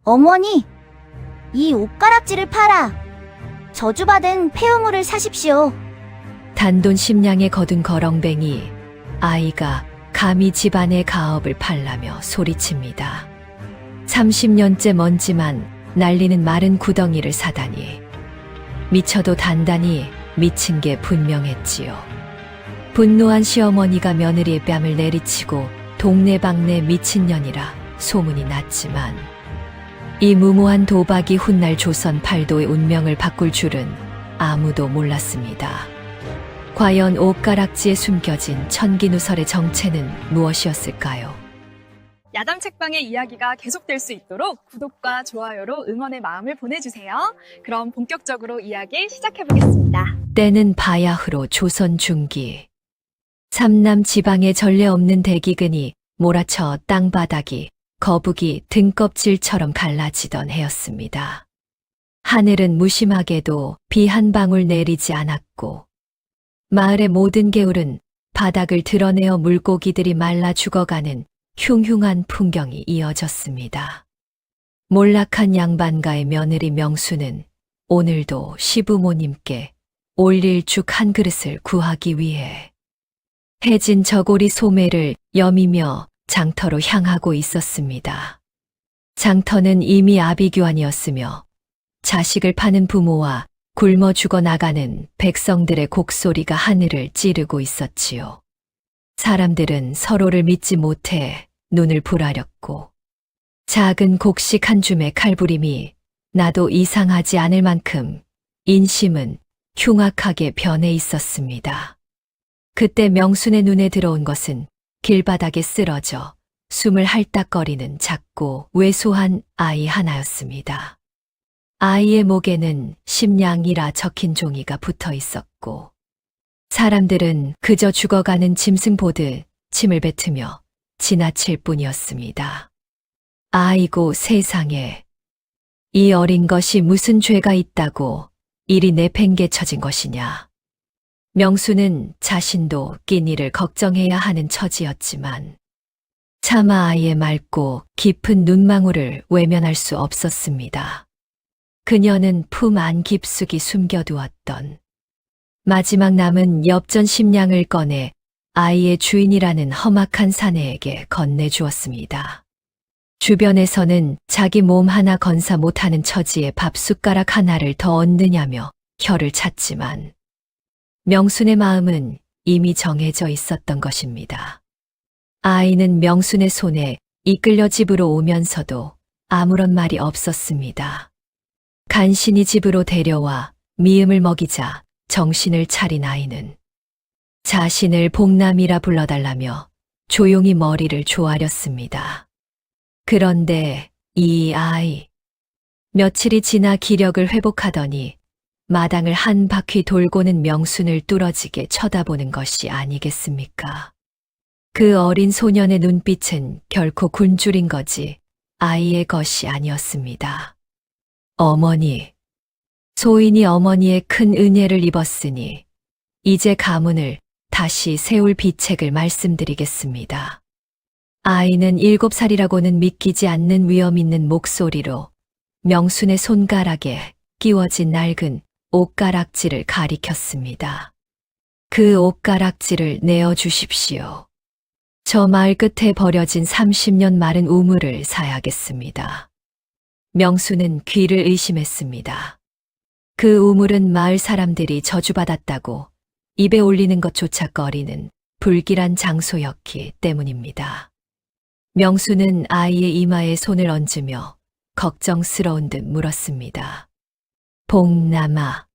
어머니, 이 옷가락지를 팔아 저주받은 폐유물을 사십시오. 단돈 10냥에 거둔 거렁뱅이 아이가 감히 집안의 가업을 팔라며 소리칩니다. 30년째 먼지만 날리는 마른 구덩이를 사다니 미쳐도 단단히 미친 게 분명했지요. 분노한 시어머니가 며느리의 뺨을 내리치고 동네방네 미친년이라 소문이 났지만 이 무모한 도박이 훗날 조선 팔도의 운명을 바꿀 줄은 아무도 몰랐습니다. 과연 옷가락지에 숨겨진 천기누설의 정체는 무엇이었을까요? 야담 책방의 이야기가 계속될 수 있도록 구독과 좋아요로 응원의 마음을 보내주세요. 그럼 본격적으로 이야기 시작해보겠습니다. 때는 바야흐로 조선 중기. 삼남 지방에 전례 없는 대기근이 몰아쳐 땅바닥이 거북이 등껍질처럼 갈라지던 해였습니다. 하늘은 무심하게도 비 한 방울 내리지 않았고 마을의 모든 개울은 바닥을 드러내어 물고기들이 말라 죽어가는 흉흉한 풍경이 이어졌습니다. 몰락한 양반가의 며느리 명수는 오늘도 시부모님께 올릴 죽 한 그릇을 구하기 위해 해진 저고리 소매를 여미며 장터로 향하고 있었습니다. 장터는 이미 아비규환이었으며 자식을 파는 부모와 굶어 죽어나가는 백성들의 곡소리가 하늘을 찌르고 있었지요. 사람들은 서로를 믿지 못해 눈을 부라렸고 작은 곡식 한 줌의 칼부림이 나도 이상하지 않을 만큼 인심은 흉악하게 변해 있었습니다. 그때 명순의 눈에 들어온 것은 길바닥에 쓰러져 숨을 할딱거리는 작고 왜소한 아이 하나였습니다. 아이의 목에는 심냥이라 적힌 종이가 붙어 있었고 사람들은 그저 죽어가는 짐승 보듯 침을 뱉으며 지나칠 뿐이었습니다. 아이고 세상에, 이 어린 것이 무슨 죄가 있다고 이리 내팽개쳐진 것이냐. 명수는 자신도 끼니를 걱정해야 하는 처지였지만 차마 아이의 맑고 깊은 눈망울을 외면할 수 없었습니다. 그녀는 품 안 깊숙이 숨겨두었던 마지막 남은 엽전 심량을 꺼내 아이의 주인이라는 험악한 사내에게 건네주었습니다. 주변에서는 자기 몸 하나 건사 못하는 처지에 밥숟가락 하나를 더 얹느냐며 혀를 찼지만 명순의 마음은 이미 정해져 있었던 것입니다. 아이는 명순의 손에 이끌려 집으로 오면서도 아무런 말이 없었습니다. 간신히 집으로 데려와 미음을 먹이자 정신을 차린 아이는 자신을 복남이라 불러달라며 조용히 머리를 조아렸습니다. 그런데 이 아이, 며칠이 지나 기력을 회복하더니 마당을 한 바퀴 돌고는 명순을 뚫어지게 쳐다보는 것이 아니겠습니까? 그 어린 소년의 눈빛은 결코 굶주린 거지 아이의 것이 아니었습니다. 어머니, 소인이 어머니의 큰 은혜를 입었으니 이제 가문을 다시 세울 비책을 말씀드리겠습니다. 아이는 7살이라고는 믿기지 않는 위험 있는 목소리로 명순의 손가락에 끼워진 낡은 옷가락지를 가리켰습니다. 그 옷가락지를 내어주십시오. 저 마을 끝에 버려진 30년 마른 우물을 사야겠습니다. 명수는 귀를 의심했습니다. 그 우물은 마을 사람들이 저주받았다고 입에 올리는 것조차 꺼리는 불길한 장소였기 때문입니다. 명수는 아이의 이마에 손을 얹으며 걱정스러운 듯 물었습니다. 복남아,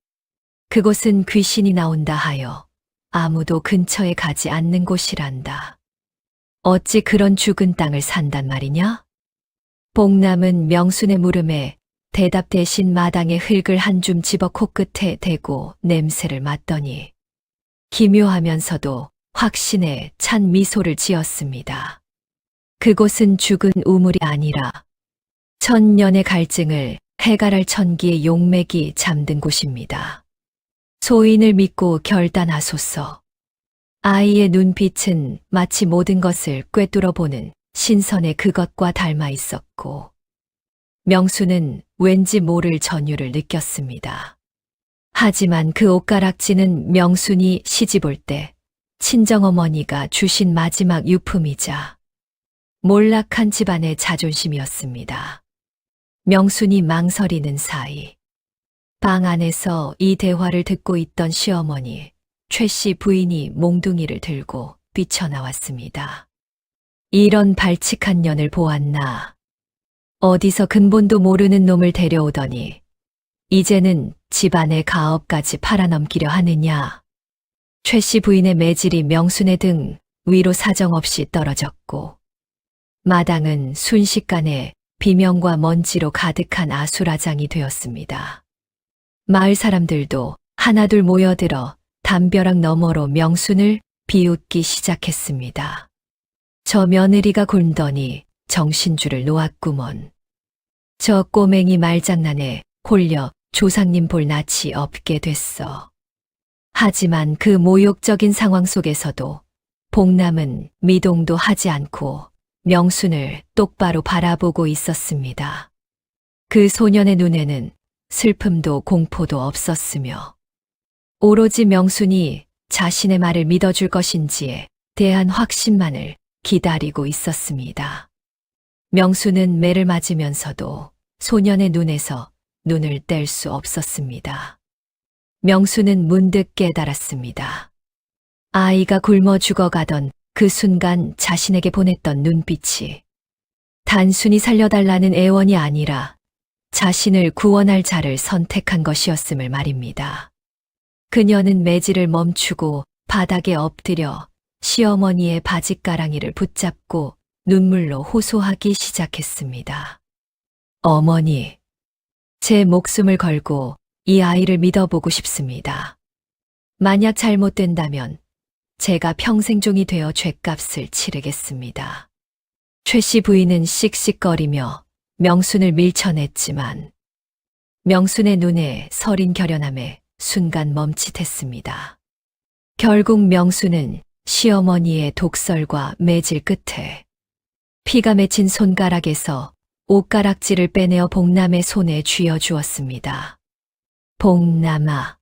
그곳은 귀신이 나온다 하여 아무도 근처에 가지 않는 곳이란다. 어찌 그런 죽은 땅을 산단 말이냐? 복남은 명순의 물음에 대답 대신 마당에 흙을 한 줌 집어 코끝에 대고 냄새를 맡더니 기묘하면서도 확신에 찬 미소를 지었습니다. 그곳은 죽은 우물이 아니라 천년의 갈증을 해갈할 천기의 용맥이 잠든 곳입니다. 소인을 믿고 결단하소서. 아이의 눈빛은 마치 모든 것을 꿰뚫어 보는 신선의 그것과 닮아 있었고 명수는 왠지 모를 전율을 느꼈습니다. 하지만 그 옷가락지는 명순이 시집올 때 친정어머니가 주신 마지막 유품이자 몰락한 집안의 자존심이었습니다. 명순이 망설이는 사이 방 안에서 이 대화를 듣고 있던 시어머니 최 씨 부인이 몽둥이를 들고 뛰쳐나왔습니다. 이런 발칙한 년을 보았나. 어디서 근본도 모르는 놈을 데려오더니 이제는 집안의 가업까지 팔아넘기려 하느냐. 최 씨 부인의 매질이 명순의 등 위로 사정없이 떨어졌고 마당은 순식간에 비명과 먼지로 가득한 아수라장이 되었습니다. 마을 사람들도 하나둘 모여들어 담벼락 너머로 명순을 비웃기 시작했습니다. 저 며느리가 굴더니 정신줄을 놓았구먼. 저 꼬맹이 말장난에 홀려 조상님 볼 낯이 없게 됐어. 하지만 그 모욕적인 상황 속에서도 복남은 미동도 하지 않고 명순을 똑바로 바라보고 있었습니다. 그 소년의 눈에는 슬픔도 공포도 없었으며 오로지 명순이 자신의 말을 믿어줄 것인지에 대한 확신만을 기다리고 있었습니다. 명순은 매를 맞으면서도 소년의 눈에서 눈을 뗄 수 없었습니다. 명순은 문득 깨달았습니다. 아이가 굶어 죽어가던 그 순간 자신에게 보냈던 눈빛이 단순히 살려달라는 애원이 아니라 자신을 구원할 자를 선택한 것이었음을 말입니다. 그녀는 매질을 멈추고 바닥에 엎드려 시어머니의 바짓가랑이를 붙잡고 눈물로 호소하기 시작했습니다. 어머니, 제 목숨을 걸고 이 아이를 믿어보고 싶습니다. 만약 잘못된다면 제가 평생종이 되어 죗값을 치르겠습니다. 최 씨 부인은 씩씩거리며 명순을 밀쳐냈지만 명순의 눈에 서린 결연함에 순간 멈칫했습니다. 결국 명순은 시어머니의 독설과 매질 끝에 피가 맺힌 손가락에서 옷가락지를 빼내어 복남의 손에 쥐어주었습니다. 복남아,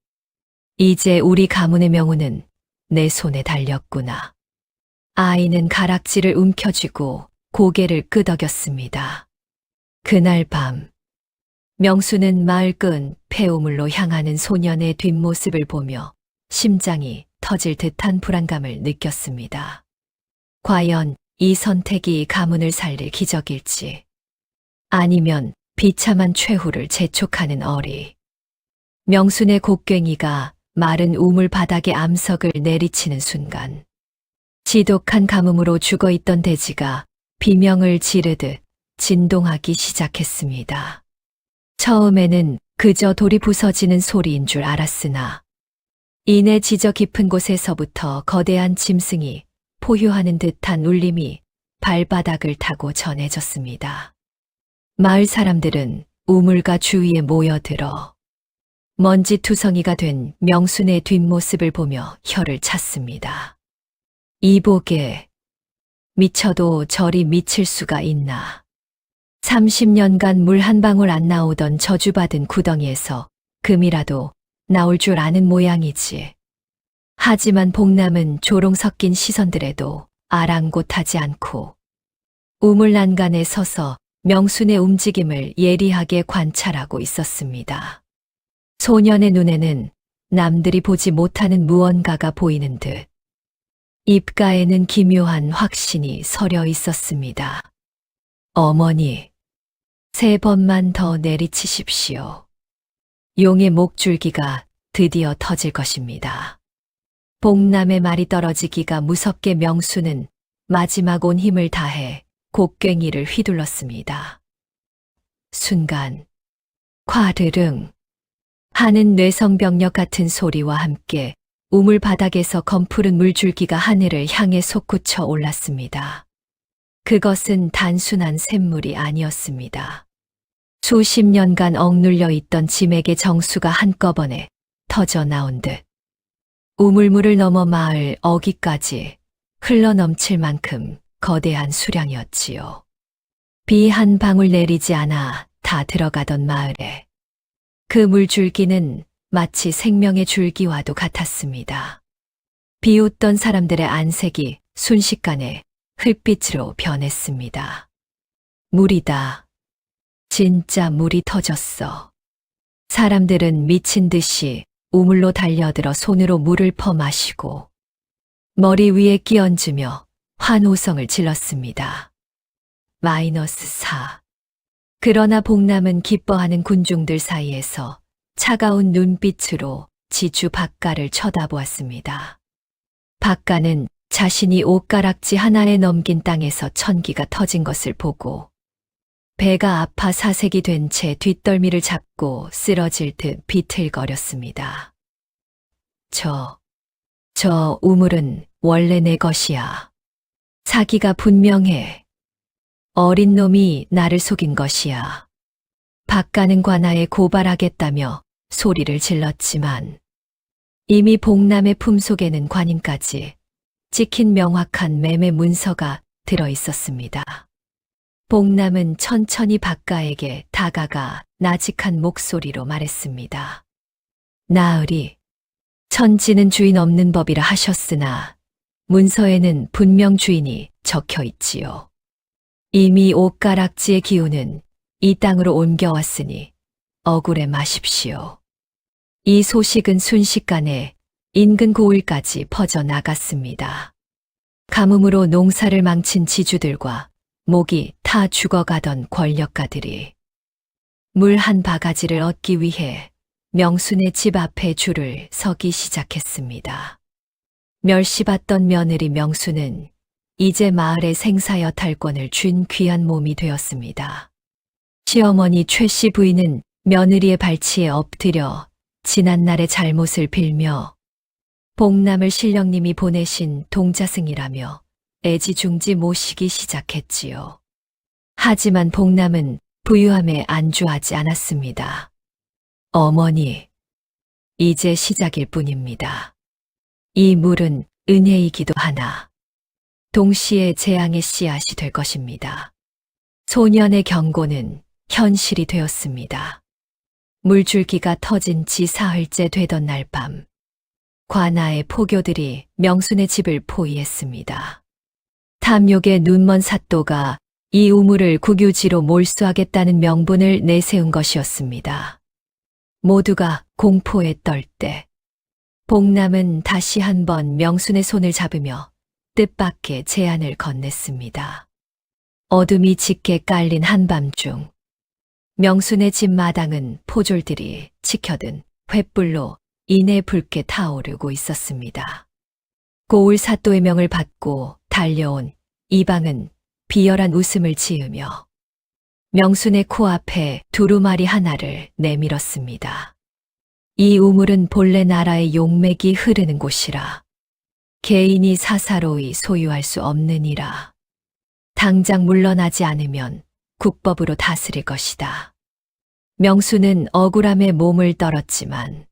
이제 우리 가문의 명운은 내 손에 달렸구나. 아이는 가락지를 움켜쥐고 고개를 끄덕였습니다. 그날 밤, 명수는 마을 끈 폐우물로 향하는 소년의 뒷모습을 보며 심장이 터질 듯한 불안감을 느꼈습니다. 과연 이 선택이 가문을 살릴 기적일지, 아니면 비참한 최후를 재촉하는 어리. 명순의 곡괭이가 마른 우물 바닥에 암석을 내리치는 순간 지독한 가뭄으로 죽어있던 돼지가 비명을 지르듯 진동하기 시작했습니다. 처음에는 그저 돌이 부서지는 소리인 줄 알았으나 이내 지저 깊은 곳에서부터 거대한 짐승이 포효하는 듯한 울림이 발바닥을 타고 전해졌습니다. 마을 사람들은 우물가 주위에 모여들어 먼지투성이가 된 명순의 뒷모습을 보며 혀를 찼습니다. 이보게, 미쳐도 저리 미칠 수가 있나. 30년간 물 한 방울 안 나오던 저주받은 구덩이에서 금이라도 나올 줄 아는 모양이지. 하지만 복남은 조롱 섞인 시선들에도 아랑곳하지 않고 우물 난간에 서서 명순의 움직임을 예리하게 관찰하고 있었습니다. 소년의 눈에는 남들이 보지 못하는 무언가가 보이는 듯 입가에는 기묘한 확신이 서려 있었습니다. 어머니, 3번만 더 내리치십시오. 용의 목줄기가 드디어 터질 것입니다. 복남의 말이 떨어지기가 무섭게 명수는 마지막 온 힘을 다해 곡괭이를 휘둘렀습니다. 순간 콰르릉 하는 뇌성병력 같은 소리와 함께 우물 바닥에서 검푸른 물줄기가 하늘을 향해 솟구쳐 올랐습니다. 그것은 단순한 샘물이 아니었습니다. 수십 년간 억눌려 있던 짐에게 정수가 한꺼번에 터져 나온 듯 우물물을 넘어 마을 어귀까지 흘러넘칠 만큼 거대한 수량이었지요. 비 한 방울 내리지 않아 다 들어가던 마을에 그 물줄기는 마치 생명의 줄기와도 같았습니다. 비웃던 사람들의 안색이 순식간에 흙빛으로 변했습니다. 물이다. 진짜 물이 터졌어. 사람들은 미친 듯이 우물로 달려들어 손으로 물을 퍼 마시고 머리 위에 끼얹으며 환호성을 질렀습니다. -4. 그러나 복남은 기뻐하는 군중들 사이에서 차가운 눈빛으로 지주 박가를 쳐다보았습니다. 박가는 자신이 옷가락지 하나에 넘긴 땅에서 천기가 터진 것을 보고 배가 아파 사색이 된 채 뒷덜미를 잡고 쓰러질 듯 비틀거렸습니다. 저 우물은 원래 내 것이야. 사기가 분명해. 어린 놈이 나를 속인 것이야. 박가는 관아에 고발하겠다며 소리를 질렀지만 이미 복남의 품속에는 관인까지 찍힌 명확한 매매 문서가 들어 있었습니다. 복남은 천천히 박가에게 다가가 나직한 목소리로 말했습니다. 나으리, 천지는 주인 없는 법이라 하셨으나 문서에는 분명 주인이 적혀 있지요. 이미 옷가락지의 기운은 이 땅으로 옮겨왔으니 억울해 마십시오. 이 소식은 순식간에 인근 고을까지 퍼져나갔습니다. 가뭄으로 농사를 망친 지주들과 목이 타 죽어가던 권력가들이 물 한 바가지를 얻기 위해 명순의 집 앞에 줄을 서기 시작했습니다. 멸시받던 며느리 명순은 이제 마을의 생사여탈권을 쥔 귀한 몸이 되었습니다. 시어머니 최씨 부인은 며느리의 발치에 엎드려 지난날의 잘못을 빌며 복남을 신령님이 보내신 동자승이라며 애지중지 모시기 시작했지요. 하지만 복남은 부유함에 안주하지 않았습니다. 어머니, 이제 시작일 뿐입니다. 이 물은 은혜이기도 하나 동시에 재앙의 씨앗이 될 것입니다. 소년의 경고는 현실이 되었습니다. 물줄기가 터진 지 사흘째 되던 날 밤, 관아의 포교들이 명순의 집을 포위했습니다. 탐욕의 눈먼 사또가 이 우물을 국유지로 몰수하겠다는 명분을 내세운 것이었습니다. 모두가 공포에 떨 때, 복남은 다시 한번 명순의 손을 잡으며 뜻밖의 제안을 건넸습니다. 어둠이 짙게 깔린 한밤중, 명순의 집 마당은 포졸들이 치켜든 횃불로 이내 붉게 타오르고 있었습니다. 고을 사또의 명을 받고 달려온 이방은 비열한 웃음을 지으며 명순의 코앞에 두루마리 하나를 내밀었습니다. 이 우물은 본래 나라의 용맥이 흐르는 곳이라 개인이 사사로이 소유할 수 없느니라. 당장 물러나지 않으면 국법으로 다스릴 것이다. 명순은 억울함에 몸을 떨었지만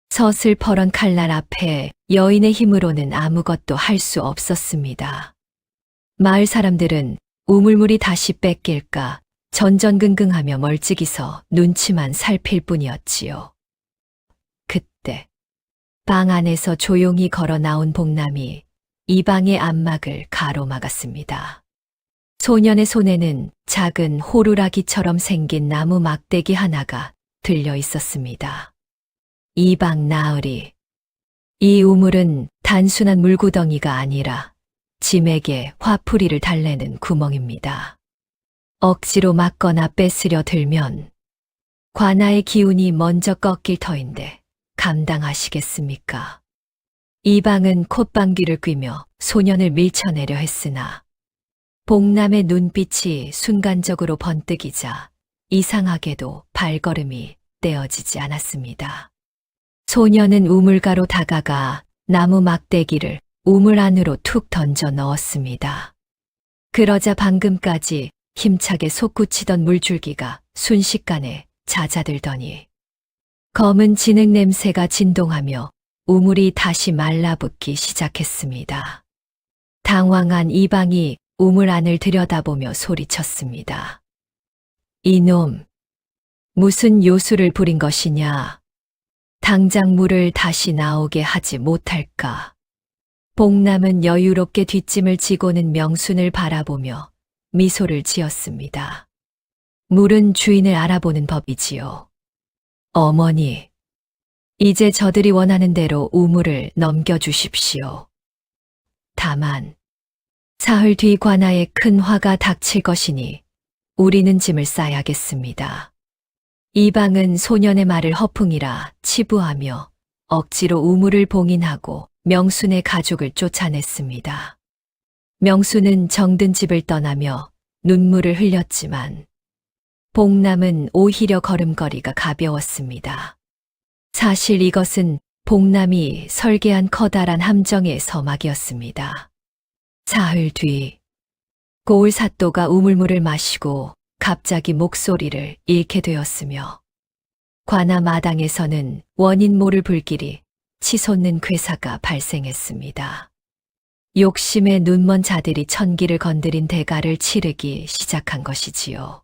서슬퍼런 칼날 앞에 여인의 힘으로는 아무것도 할 수 없었습니다. 마을 사람들은 우물물이 다시 뺏길까 전전긍긍하며 멀찍이서 눈치만 살필 뿐이었지요. 그때 방 안에서 조용히 걸어 나온 복남이 이 방의 안막을 가로막았습니다. 소년의 손에는 작은 호루라기처럼 생긴 나무 막대기 하나가 들려 있었습니다. 이 방 나으리, 이 우물은 단순한 물구덩이가 아니라 짐에게 화풀이를 달래는 구멍입니다. 억지로 막거나 뺏으려 들면 관아의 기운이 먼저 꺾일 터인데 감당하시겠습니까? 이 방은 콧방귀를 뀌며 소년을 밀쳐내려 했으나 복남의 눈빛이 순간적으로 번뜩이자 이상하게도 발걸음이 떼어지지 않았습니다. 소년은 우물가로 다가가 나무 막대기를 우물 안으로 툭 던져 넣었습니다. 그러자 방금까지 힘차게 솟구치던 물줄기가 순식간에 잦아들더니 검은 진흙 냄새가 진동하며 우물이 다시 말라붙기 시작했습니다. 당황한 이방이 우물 안을 들여다보며 소리쳤습니다. 이놈, 무슨 요술을 부린 것이냐? 당장 물을 다시 나오게 하지 못할까? 복남은 여유롭게 뒷짐을 지고는 명순을 바라보며 미소를 지었습니다. 물은 주인을 알아보는 법이지요. 어머니, 이제 저들이 원하는 대로 우물을 넘겨주십시오. 다만, 사흘 뒤 관아에 큰 화가 닥칠 것이니 우리는 짐을 싸야겠습니다. 이방은 소년의 말을 허풍이라 치부하며 억지로 우물을 봉인하고 명순의 가족을 쫓아냈습니다. 명순은 정든 집을 떠나며 눈물을 흘렸지만 복남은 오히려 걸음걸이가 가벼웠습니다. 사실 이것은 복남이 설계한 커다란 함정의 서막이었습니다. 사흘 뒤 고을 사또가 우물물을 마시고 갑자기 목소리를 잃게 되었으며 관아 마당에서는 원인 모를 불길이 치솟는 괴사가 발생했습니다. 욕심에 눈먼 자들이 천기를 건드린 대가를 치르기 시작한 것이지요.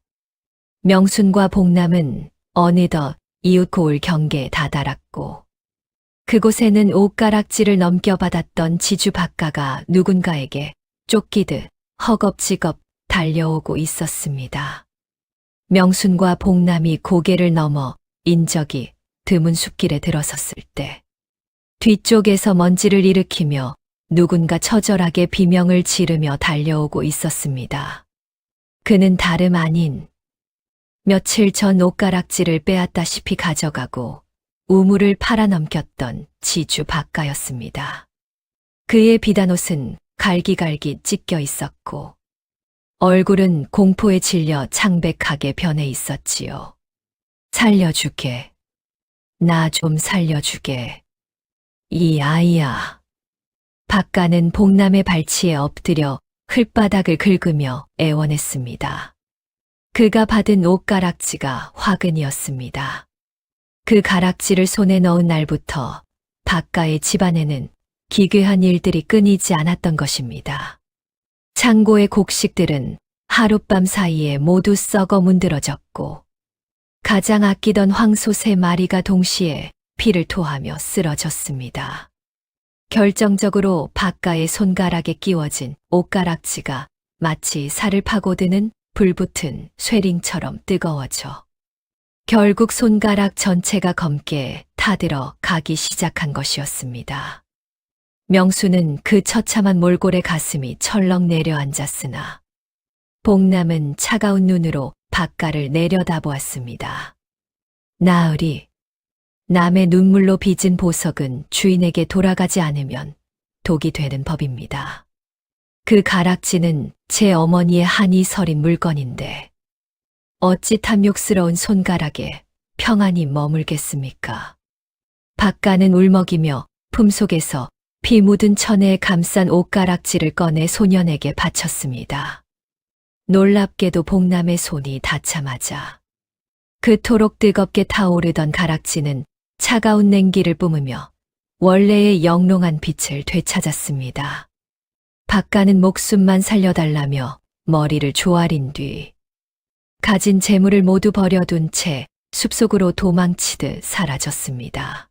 명순과 복남은 어느덧 이웃 고을 경계에 다다랐고 그곳에는 옷가락지를 넘겨받았던 지주 박가가 누군가에게 쫓기듯 허겁지겁 달려오고 있었습니다. 명순과 복남이 고개를 넘어 인적이 드문 숲길에 들어섰을 때 뒤쪽에서 먼지를 일으키며 누군가 처절하게 비명을 지르며 달려오고 있었습니다. 그는 다름 아닌 며칠 전 옷가락지를 빼앗다시피 가져가고 우물을 팔아넘겼던 지주 박가였습니다. 그의 비단옷은 갈기갈기 찢겨 있었고 얼굴은 공포에 질려 창백하게 변해 있었지요. 살려주게. 나 좀 살려주게. 이 아이야. 박가는 복남의 발치에 엎드려 흙바닥을 긁으며 애원했습니다. 그가 받은 옷가락지가 화근이었습니다. 그 가락지를 손에 넣은 날부터 박가의 집안에는 기괴한 일들이 끊이지 않았던 것입니다. 창고의 곡식들은 하룻밤 사이에 모두 썩어 문드러졌고 가장 아끼던 황소 3마리가 동시에 피를 토하며 쓰러졌습니다. 결정적으로 박가의 손가락에 끼워진 옷가락지가 마치 살을 파고드는 불붙은 쇠링처럼 뜨거워져 결국 손가락 전체가 검게 타들어 가기 시작한 것이었습니다. 명수는 그 처참한 몰골의 가슴이 철렁 내려앉았으나 복남은 차가운 눈으로 박가를 내려다보았습니다. 나으리, 남의 눈물로 빚은 보석은 주인에게 돌아가지 않으면 독이 되는 법입니다. 그 가락지는 제 어머니의 한이 서린 물건인데 어찌 탐욕스러운 손가락에 평안히 머물겠습니까? 박가는 울먹이며 품속에서 피 묻은 천에 감싼 옷가락지를 꺼내 소년에게 바쳤습니다. 놀랍게도 복남의 손이 닿자마자 그토록 뜨겁게 타오르던 가락지는 차가운 냉기를 뿜으며 원래의 영롱한 빛을 되찾았습니다. 박가는 목숨만 살려달라며 머리를 조아린 뒤 가진 재물을 모두 버려둔 채 숲속으로 도망치듯 사라졌습니다.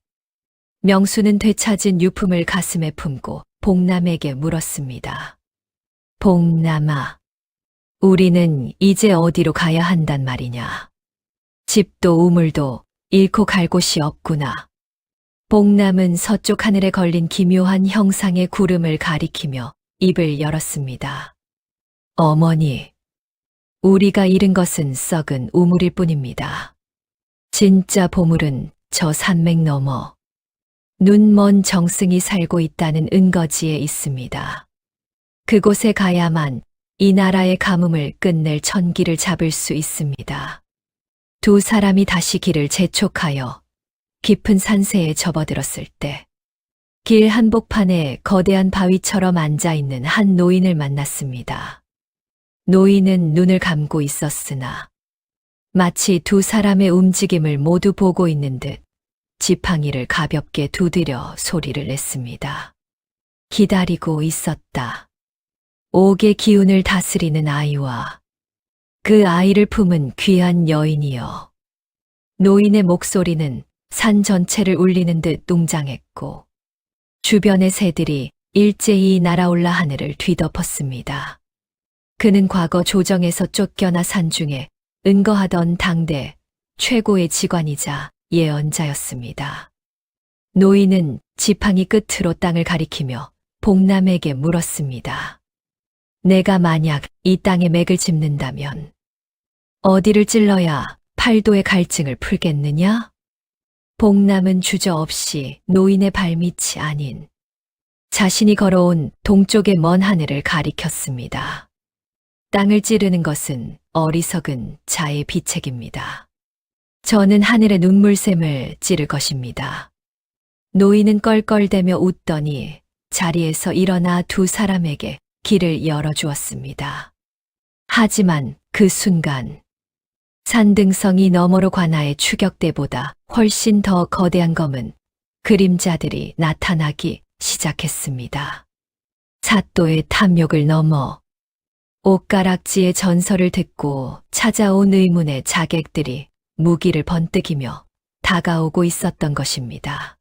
명수는 되찾은 유품을 가슴에 품고 복남에게 물었습니다. 복남아, 우리는 이제 어디로 가야 한단 말이냐? 집도 우물도 잃고 갈 곳이 없구나. 복남은 서쪽 하늘에 걸린 기묘한 형상의 구름을 가리키며 입을 열었습니다. 어머니, 우리가 잃은 것은 썩은 우물일 뿐입니다. 진짜 보물은 저 산맥 너머 눈먼 정승이 살고 있다는 은거지에 있습니다. 그곳에 가야만 이 나라의 가뭄을 끝낼 천기를 잡을 수 있습니다. 두 사람이 다시 길을 재촉하여 깊은 산세에 접어들었을 때 길 한복판에 거대한 바위처럼 앉아있는 한 노인을 만났습니다. 노인은 눈을 감고 있었으나 마치 두 사람의 움직임을 모두 보고 있는 듯 지팡이를 가볍게 두드려 소리를 냈습니다. 기다리고 있었다. 옥의 기운을 다스리는 아이와 그 아이를 품은 귀한 여인이여. 노인의 목소리는 산 전체를 울리는 듯 웅장했고 주변의 새들이 일제히 날아올라 하늘을 뒤덮었습니다. 그는 과거 조정에서 쫓겨나 산중에 은거하던 당대 최고의 직관이자 예언자였습니다. 노인은 지팡이 끝으로 땅을 가리키며 복남에게 물었습니다. 내가 만약 이 땅에 맥을 짚는다면 어디를 찔러야 팔도의 갈증을 풀겠느냐? 복남은 주저없이 노인의 발밑이 아닌 자신이 걸어온 동쪽의 먼 하늘을 가리켰습니다. 땅을 찌르는 것은 어리석은 자의 비책입니다. 저는 하늘의 눈물샘을 찌를 것입니다. 노인은 껄껄대며 웃더니 자리에서 일어나 두 사람에게 길을 열어주었습니다. 하지만 그 순간 산등성이 너머로 관하의 추격대보다 훨씬 더 거대한 검은 그림자들이 나타나기 시작했습니다. 사또의 탐욕을 넘어 옷가락지의 전설을 듣고 찾아온 의문의 자객들이 무기를 번뜩이며 다가오고 있었던 것입니다.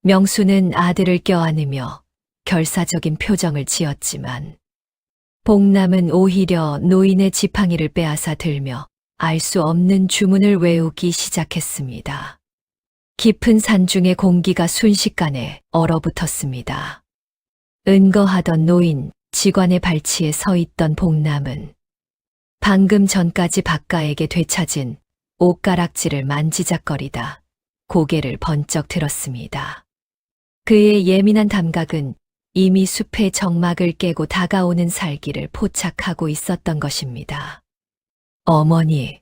명수는 아들을 껴안으며 결사적인 표정을 지었지만 복남은 오히려 노인의 지팡이를 빼앗아 들며 알 수 없는 주문을 외우기 시작했습니다. 깊은 산중의 공기가 순식간에 얼어붙었습니다. 은거하던 노인 직관의 발치에 서 있던 복남은 방금 전까지 박가에게 되찾은 옷가락지를 만지작거리다 고개를 번쩍 들었습니다. 그의 예민한 감각은 이미 숲의 정막을 깨고 다가오는 살기를 포착하고 있었던 것입니다. 어머니,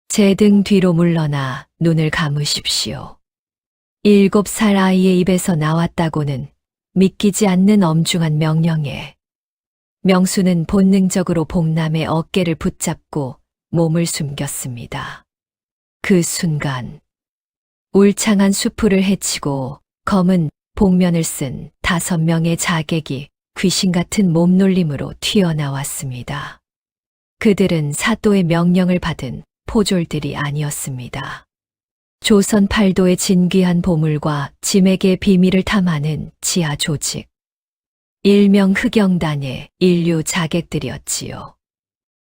제 등 뒤로 물러나 눈을 감으십시오. 7살 아이의 입에서 나왔다고는 믿기지 않는 엄중한 명령에 명수는 본능적으로 복남의 어깨를 붙잡고 몸을 숨겼습니다. 그 순간 울창한 수풀을 헤치고 검은 복면을 쓴 5명의 자객이 귀신 같은 몸놀림으로 튀어나왔습니다. 그들은 사또의 명령을 받은 포졸들이 아니었습니다. 조선 팔도의 진귀한 보물과 짐에게 비밀을 탐하는 지하 조직, 일명 흑영단의 인류 자객들이었지요.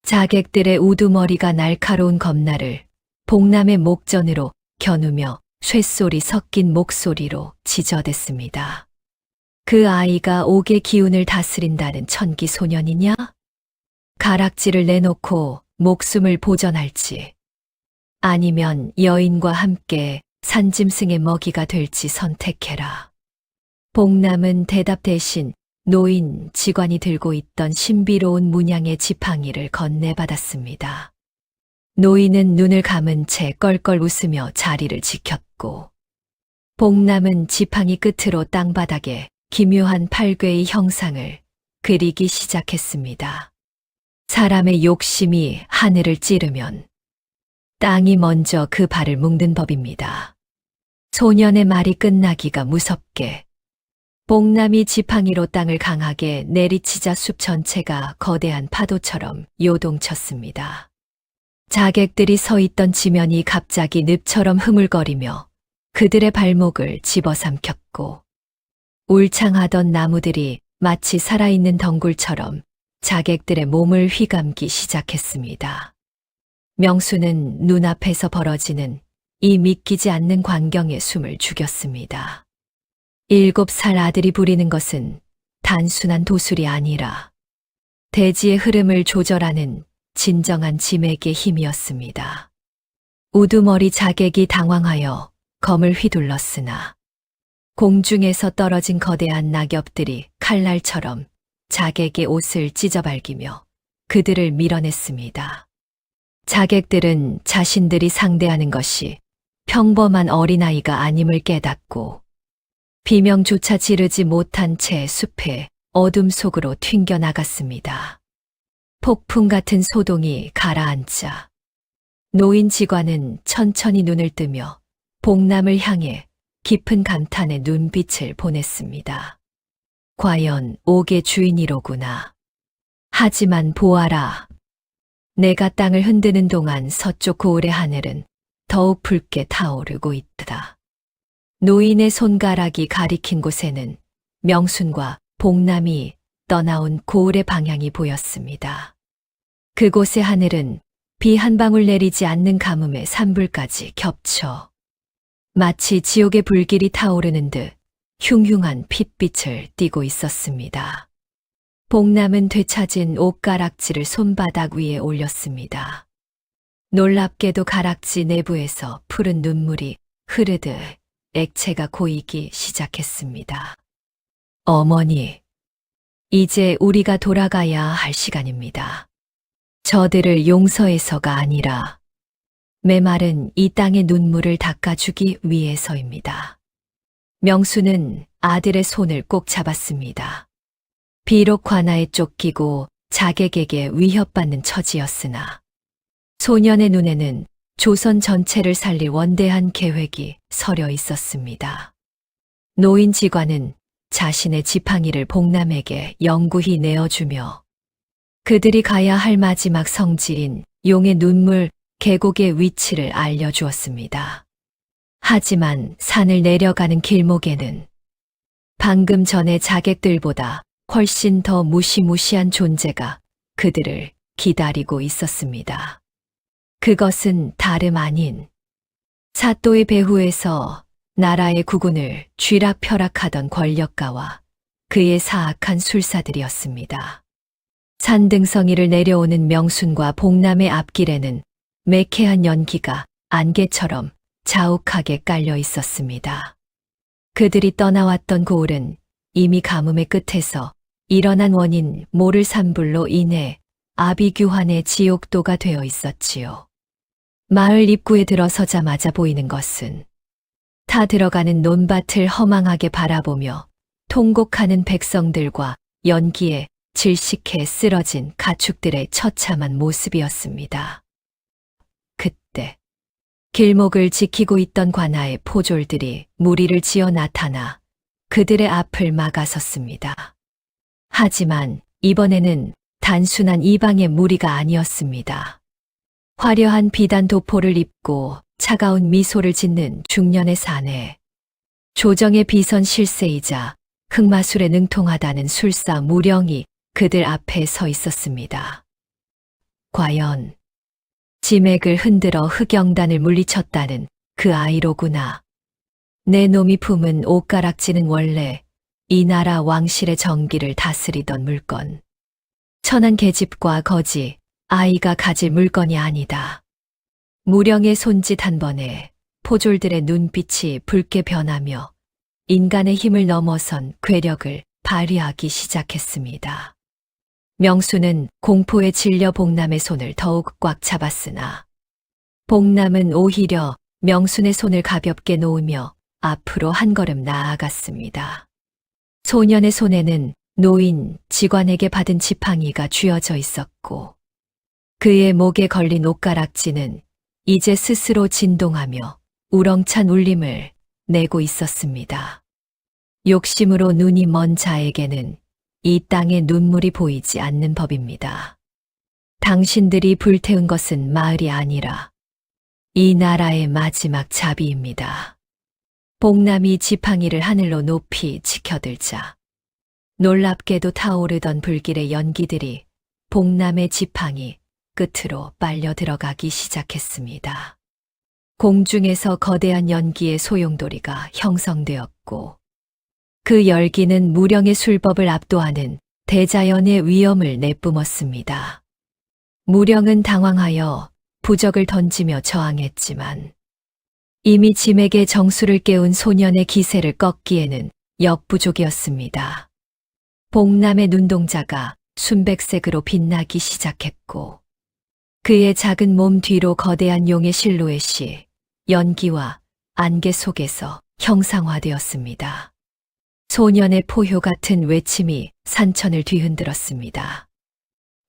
자객들의 우두머리가 날카로운 검날을 복남의 목전으로 겨누며 쇳소리 섞인 목소리로 지저댔습니다. 그 아이가 옥의 기운을 다스린다는 천기 소년이냐? 가락지를 내놓고 목숨을 보전할지, 아니면 여인과 함께 산짐승의 먹이가 될지 선택해라. 복남은 대답 대신 노인 직관이 들고 있던 신비로운 문양의 지팡이를 건네받았습니다. 노인은 눈을 감은 채 껄껄 웃으며 자리를 지켰고, 복남은 지팡이 끝으로 땅바닥에 기묘한 팔괘의 형상을 그리기 시작했습니다. 사람의 욕심이 하늘을 찌르면 땅이 먼저 그 발을 묶는 법입니다. 소년의 말이 끝나기가 무섭게 복남이 지팡이로 땅을 강하게 내리치자 숲 전체가 거대한 파도처럼 요동쳤습니다. 자객들이 서 있던 지면이 갑자기 늪처럼 흐물거리며 그들의 발목을 집어삼켰고, 울창하던 나무들이 마치 살아있는 덩굴처럼 자객들의 몸을 휘감기 시작했습니다. 명수는 눈앞에서 벌어지는 이 믿기지 않는 광경에 숨을 죽였습니다. 7살 아들이 부리는 것은 단순한 도술이 아니라 대지의 흐름을 조절하는 진정한 짐에게 힘이었습니다. 우두머리 자객이 당황하여 검을 휘둘렀으나 공중에서 떨어진 거대한 낙엽들이 칼날처럼 자객의 옷을 찢어발기며 그들을 밀어냈습니다. 자객들은 자신들이 상대하는 것이 평범한 어린아이가 아님을 깨닫고 비명조차 지르지 못한 채 숲의 어둠 속으로 튕겨나갔습니다. 폭풍 같은 소동이 가라앉자 노인 직관은 천천히 눈을 뜨며 복남을 향해 깊은 감탄의 눈빛을 보냈습니다. 과연 옥의 주인이로구나. 하지만 보아라. 내가 땅을 흔드는 동안 서쪽 고을의 하늘은 더욱 붉게 타오르고 있다. 노인의 손가락이 가리킨 곳에는 명순과 복남이 떠나온 고을의 방향이 보였습니다. 그곳의 하늘은 비 한 방울 내리지 않는 가뭄에 산불까지 겹쳐 마치 지옥의 불길이 타오르는 듯 흉흉한 핏빛을 띠고 있었습니다. 복남은 되찾은 옷가락지를 손바닥 위에 올렸습니다. 놀랍게도 가락지 내부에서 푸른 눈물이 흐르듯 액체가 고이기 시작했습니다. 어머니, 이제 우리가 돌아가야 할 시간입니다. 저들을 용서해서가 아니라 메마른 이 땅의 눈물을 닦아주기 위해서입니다. 명수는 아들의 손을 꼭 잡았습니다. 비록 관아에 쫓기고 자객에게 위협받는 처지였으나 소년의 눈에는 조선 전체를 살릴 원대한 계획이 서려 있었습니다. 노인 지관은 자신의 지팡이를 복남에게 영구히 내어주며 그들이 가야 할 마지막 성지인 용의 눈물 계곡의 위치를 알려주었습니다. 하지만 산을 내려가는 길목에는 방금 전의 자객들보다 훨씬 더 무시무시한 존재가 그들을 기다리고 있었습니다. 그것은 다름 아닌 사또의 배후에서 나라의 국운을 쥐락펴락하던 권력가와 그의 사악한 술사들이었습니다. 산등성이를 내려오는 명순과 복남의 앞길에는 매캐한 연기가 안개처럼 자욱하게 깔려 있었습니다. 그들이 떠나왔던 고을은 이미 가뭄의 끝에서 일어난 원인 모를 산불로 인해 아비규환의 지옥도가 되어 있었지요. 마을 입구에 들어서자마자 보이는 것은 타 들어가는 논밭을 허망하게 바라보며 통곡하는 백성들과 연기에 질식해 쓰러진 가축들의 처참한 모습이었습니다. 그때 길목을 지키고 있던 관아의 포졸들이 무리를 지어 나타나 그들의 앞을 막아섰습니다. 하지만 이번에는 단순한 이방의 무리가 아니었습니다. 화려한 비단 도포를 입고 차가운 미소를 짓는 중년의 사내, 조정의 비선 실세이자 흑마술에 능통하다는 술사 무령이 그들 앞에 서 있었습니다. 과연 지맥을 흔들어 흑영단을 물리쳤다는 그 아이로구나. 내 놈이 품은 옷가락지는 원래 이 나라 왕실의 정기를 다스리던 물건. 천한 계집과 거지, 아이가 가질 물건이 아니다. 무령의 손짓 한 번에 포졸들의 눈빛이 붉게 변하며 인간의 힘을 넘어선 괴력을 발휘하기 시작했습니다. 명수는 공포에 질려 복남의 손을 더욱 꽉 잡았으나 복남은 오히려 명순의 손을 가볍게 놓으며 앞으로 한 걸음 나아갔습니다. 소년의 손에는 노인 직관에게 받은 지팡이가 쥐어져 있었고 그의 목에 걸린 옷가락지는 이제 스스로 진동하며 우렁찬 울림을 내고 있었습니다. 욕심으로 눈이 먼 자에게는 이 땅에 눈물이 보이지 않는 법입니다. 당신들이 불태운 것은 마을이 아니라 이 나라의 마지막 자비입니다. 복남이 지팡이를 하늘로 높이 치켜들자 놀랍게도 타오르던 불길의 연기들이 복남의 지팡이 끝으로 빨려 들어가기 시작했습니다. 공중에서 거대한 연기의 소용돌이가 형성되었고 그 열기는 무령의 술법을 압도하는 대자연의 위엄을 내뿜었습니다. 무령은 당황하여 부적을 던지며 저항했지만 이미 짐에게 정수를 깨운 소년의 기세를 꺾기에는 역부족이었습니다. 복남의 눈동자가 순백색으로 빛나기 시작했고 그의 작은 몸 뒤로 거대한 용의 실루엣이 연기와 안개 속에서 형상화되었습니다. 소년의 포효 같은 외침이 산천을 뒤흔들었습니다.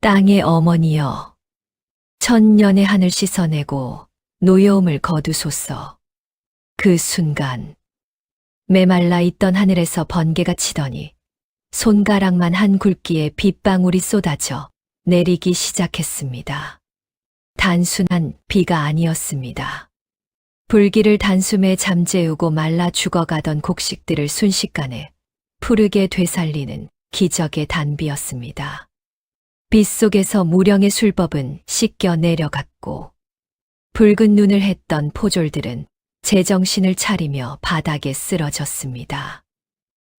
땅의 어머니여, 천년의 하늘 씻어내고 노여움을 거두소서. 그 순간 메말라 있던 하늘에서 번개가 치더니 손가락만 한 굵기의 빗방울이 쏟아져 내리기 시작했습니다. 단순한 비가 아니었습니다. 불길을 단숨에 잠재우고 말라 죽어가던 곡식들을 순식간에 푸르게 되살리는 기적의 단비였습니다. 빗속에서 무령의 술법은 씻겨 내려갔고 붉은 눈을 했던 포졸들은 제정신을 차리며 바닥에 쓰러졌습니다.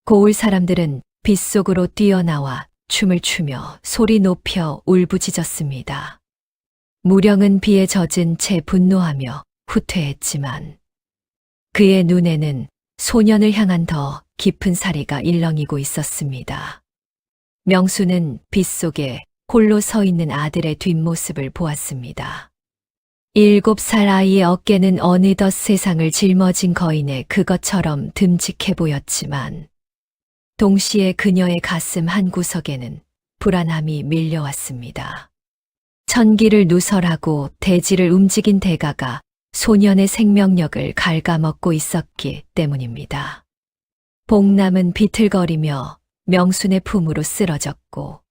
고을 사람들은 빗속으로 뛰어나와 춤을 추며 소리 높여 울부짖었습니다. 무령은 비에 젖은 채 분노하며 후퇴했지만 그의 눈에는 소년을 향한 더 깊은 사리가 일렁이고 있었습니다. 명수는 빗속에 홀로 서 있는 아들의 뒷모습을 보았습니다. 7살 아이의 어깨는 어느덧 세상을 짊어진 거인의 그것처럼 듬직해 보였지만 동시에 그녀의 가슴 한구석에는 불안함이 밀려왔습니다. 천기를 누설하고 대지를 움직인 대가가 소년의 생명력을 갉아먹고 있었기 때문입니다. 복남은 비틀거리며 명순의 품으로 쓰러졌고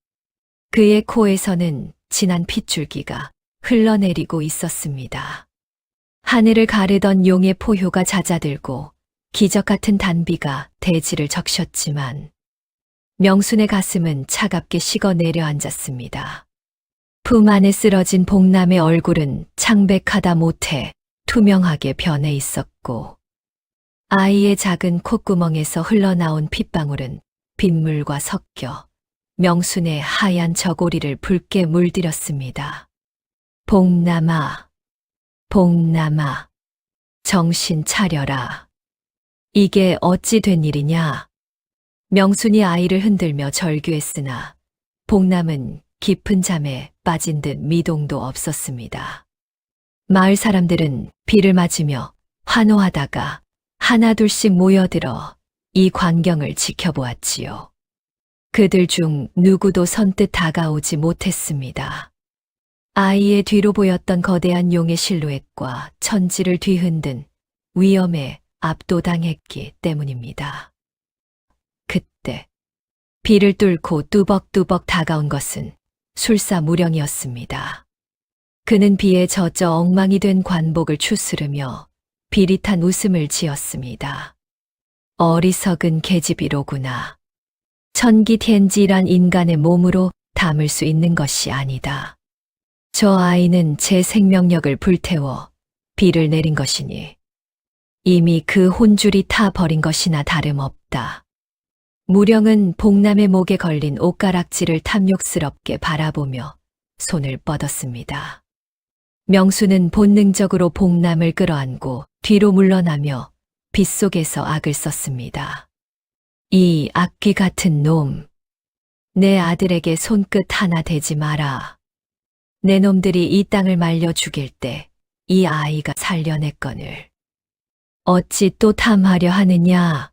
그의 코에서는 진한 핏줄기가 흘러내리고 있었습니다. 하늘을 가르던 용의 포효가 잦아들고 기적 같은 단비가 대지를 적셨지만 명순의 가슴은 차갑게 식어 내려앉았습니다. 품 안에 쓰러진 복남의 얼굴은 창백하다 못해 투명하게 변해 있었고 아이의 작은 콧구멍에서 흘러나온 핏방울은 빗물과 섞여 명순의 하얀 저고리를 붉게 물들였습니다. 복남아, 복남아, 정신 차려라. 이게 어찌 된 일이냐? 명순이 아이를 흔들며 절규했으나 복남은 깊은 잠에 빠진 듯 미동도 없었습니다. 마을 사람들은 비를 맞으며 환호하다가 하나둘씩 모여들어 이 광경을 지켜보았지요. 그들 중 누구도 선뜻 다가오지 못했습니다. 아이의 뒤로 보였던 거대한 용의 실루엣과 천지를 뒤흔든 위험에 압도당했기 때문입니다. 그때 비를 뚫고 뚜벅뚜벅 다가온 것은 술사 무령이었습니다. 그는 비에 젖어 엉망이 된 관복을 추스르며 비릿한 웃음을 지었습니다. 어리석은 계집이로구나. 천기텐지란 인간의 몸으로 담을 수 있는 것이 아니다. 저 아이는 제 생명력을 불태워 비를 내린 것이니 이미 그 혼줄이 타버린 것이나 다름없다. 무령은 복남의 목에 걸린 옷가락지를 탐욕스럽게 바라보며 손을 뻗었습니다. 명수는 본능적으로 복남을 끌어안고 뒤로 물러나며 빗속에서 악을 썼습니다. 이 악귀 같은 놈, 내 아들에게 손끝 하나 대지 마라. 내 놈들이 이 땅을 말려 죽일 때 이 아이가 살려냈거늘. 어찌 또 탐하려 하느냐?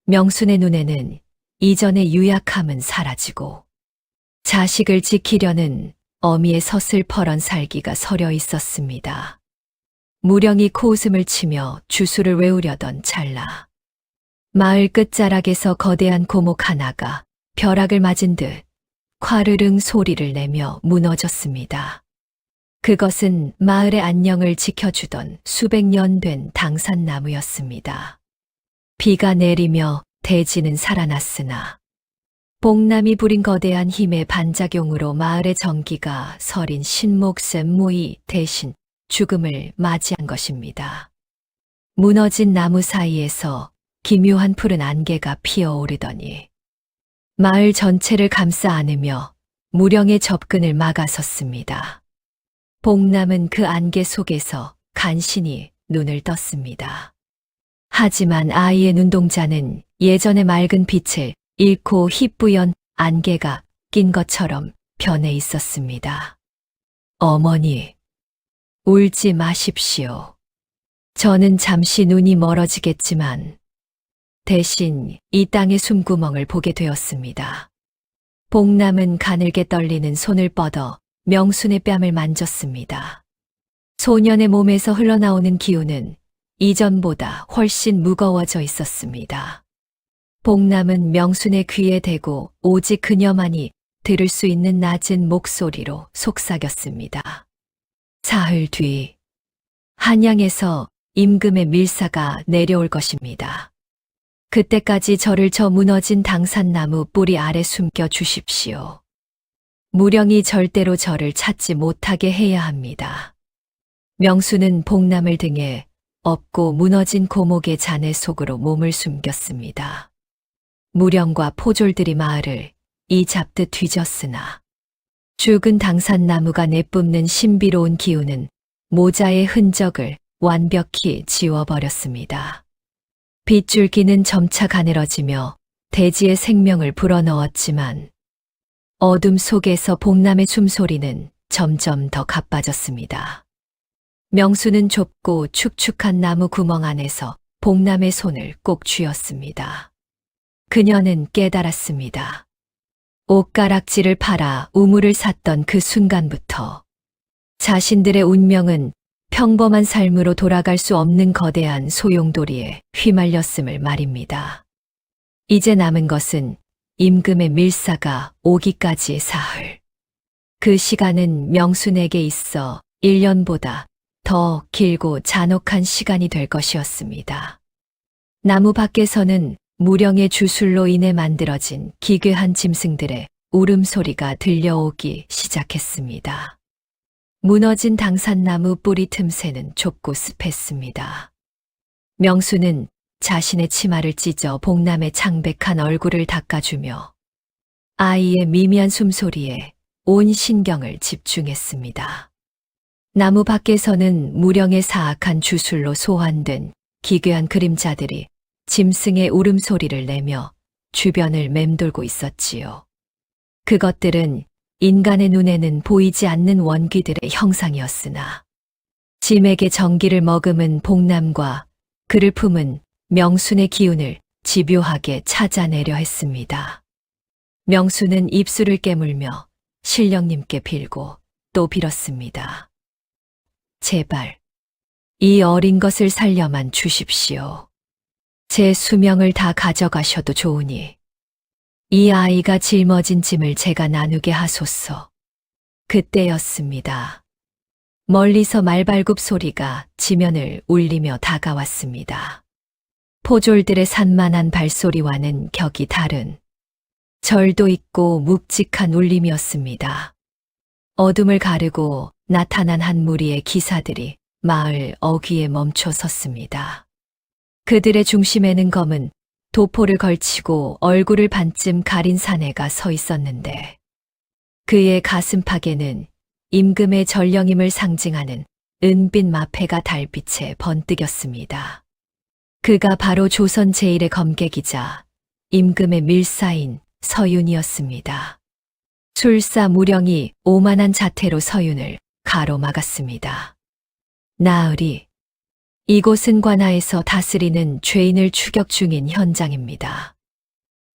명순의 눈에는 이전의 유약함은 사라지고 자식을 지키려는 어미의 서슬퍼런 살기가 서려 있었습니다. 무령이 코웃음을 치며 주술을 외우려던 찰나 마을 끝자락에서 거대한 고목 하나가 벼락을 맞은 듯 콰르릉 소리를 내며 무너졌습니다. 그것은 마을의 안녕을 지켜주던 수백 년 된 당산나무였습니다. 비가 내리며 대지는 살아났으나 복남이 부린 거대한 힘의 반작용으로 마을의 정기가 서린 신목샘 무이 대신 죽음을 맞이한 것입니다. 무너진 나무 사이에서 기묘한 푸른 안개가 피어오르더니 마을 전체를 감싸 안으며 무령의 접근을 막아섰습니다. 복남은 그 안개 속에서 간신히 눈을 떴습니다. 하지만 아이의 눈동자는 예전의 맑은 빛을 잃고 희뿌연 안개가 낀 것처럼 변해 있었습니다. 어머니, 울지 마십시오. 저는 잠시 눈이 멀어지겠지만 대신 이 땅의 숨구멍을 보게 되었습니다. 복남은 가늘게 떨리는 손을 뻗어 명순의 뺨을 만졌습니다. 소년의 몸에서 흘러나오는 기운은 이전보다 훨씬 무거워져 있었습니다. 복남은 명순의 귀에 대고 오직 그녀만이 들을 수 있는 낮은 목소리로 속삭였습니다. 사흘 뒤 한양에서 임금의 밀사가 내려올 것입니다. 그때까지 저를 저 무너진 당산나무 뿌리 아래 숨겨 주십시오. 무령이 절대로 저를 찾지 못하게 해야 합니다. 명수는 복남을 등에 업고 무너진 고목의 잔해 속으로 몸을 숨겼습니다. 무령과 포졸들이 마을을 이 잡듯 뒤졌으나 죽은 당산나무가 내뿜는 신비로운 기운은 모자의 흔적을 완벽히 지워버렸습니다. 빗줄기는 점차 가늘어지며 대지의 생명을 불어넣었지만 어둠 속에서 복남의 숨소리는 점점 더 가빠졌습니다. 명수는 좁고 축축한 나무 구멍 안에서 복남의 손을 꼭 쥐었습니다. 그녀는 깨달았습니다. 옷가락지를 팔아 우물을 샀던 그 순간부터 자신들의 운명은 평범한 삶으로 돌아갈 수 없는 거대한 소용돌이에 휘말렸음을 말입니다. 이제 남은 것은 임금의 밀사가 오기까지의 사흘. 그 시간은 명순에게 있어 1년보다 더 길고 잔혹한 시간이 될 것이었습니다. 나무 밖에서는 무령의 주술로 인해 만들어진 기괴한 짐승들의 울음소리가 들려오기 시작했습니다. 무너진 당산나무 뿌리 틈새는 좁고 습했습니다. 명수는 자신의 치마를 찢어 복남의 창백한 얼굴을 닦아주며 아이의 미미한 숨소리에 온 신경을 집중했습니다. 나무 밖에서는 무령의 사악한 주술로 소환된 기괴한 그림자들이 짐승의 울음소리를 내며 주변을 맴돌고 있었지요. 그것들은 인간의 눈에는 보이지 않는 원귀들의 형상이었으나 짐에게 전기를 머금은 복남과 그를 품은 명순의 기운을 집요하게 찾아내려 했습니다. 명순은 입술을 깨물며 신령님께 빌고 또 빌었습니다. 제발 이 어린 것을 살려만 주십시오. 제 수명을 다 가져가셔도 좋으니 이 아이가 짊어진 짐을 제가 나누게 하소서. 그때였습니다. 멀리서 말발굽 소리가 지면을 울리며 다가왔습니다. 포졸들의 산만한 발소리와는 격이 다른 절도 있고 묵직한 울림이었습니다. 어둠을 가르고 나타난 한 무리의 기사들이 마을 어귀에 멈춰 섰습니다. 그들의 중심에는 검은 도포를 걸치고 얼굴을 반쯤 가린 사내가 서 있었는데 그의 가슴팍에는 임금의 전령임을 상징하는 은빛 마패가 달빛에 번뜩였습니다. 그가 바로 조선 제1의 검객이자 임금의 밀사인 서윤이었습니다. 술사 무령이 오만한 자태로 서윤을 가로막았습니다. 나으리, 이곳은 관하에서 다스리는 죄인을 추격 중인 현장입니다.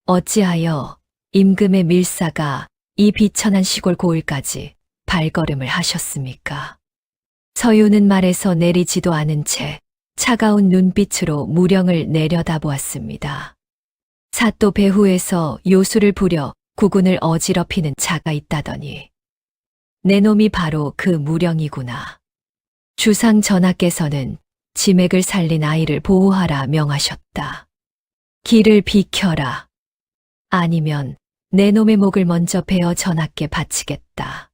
어찌하여 임금의 밀사가 이 비천한 시골 고을까지 발걸음을 하셨습니까? 서윤은 말에서 내리지도 않은 채 차가운 눈빛으로 무령을 내려다보았습니다. 사또 배후에서 요술을 부려 국군을 어지럽히는 자가 있다더니 내 놈이 바로 그 무령이구나. 주상 전하께서는 지맥을 살린 아이를 보호하라 명하셨다. 길을 비켜라. 아니면 내 놈의 목을 먼저 베어 전하께 바치겠다.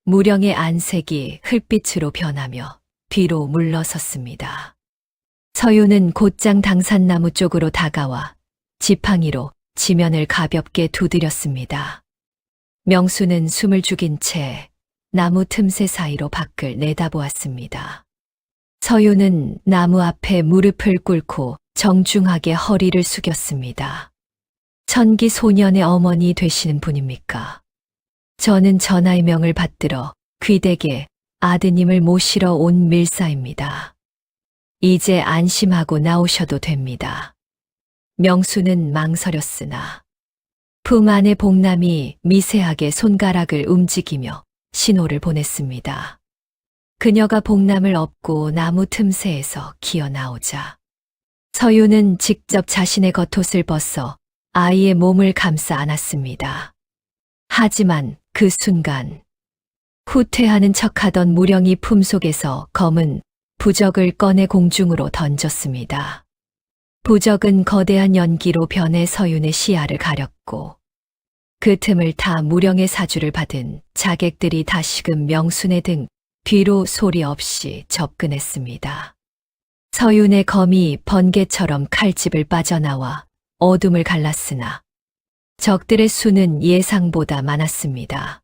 무령의 안색이 흙빛으로 변하며 뒤로 물러섰습니다. 서윤은 곧장 당산나무 쪽으로 다가와 지팡이로 지면을 가볍게 두드렸습니다. 명수는 숨을 죽인 채 나무 틈새 사이로 밖을 내다보았습니다. 서윤은 나무 앞에 무릎을 꿇고 정중하게 허리를 숙였습니다. 천기 소년의 어머니 되시는 분입니까? 저는 전하의 명을 받들어 귀댁에 아드님을 모시러 온 밀사입니다. 이제 안심하고 나오셔도 됩니다. 명수는 망설였으나 품 안의 복남이 미세하게 손가락을 움직이며 신호를 보냈습니다. 그녀가 복남을 업고 나무 틈새에서 기어 나오자 서윤은 직접 자신의 겉옷을 벗어 아이의 몸을 감싸 안았습니다. 하지만 그 순간 후퇴하는 척하던 무령이 품속에서 검은 부적을 꺼내 공중으로 던졌습니다. 부적은 거대한 연기로 변해 서윤의 시야를 가렸고 그 틈을 타 무령의 사주를 받은 자객들이 다시금 명순의 등 뒤로 소리 없이 접근했습니다. 서윤의 검이 번개처럼 칼집을 빠져나와 어둠을 갈랐으나 적들의 수는 예상보다 많았습니다.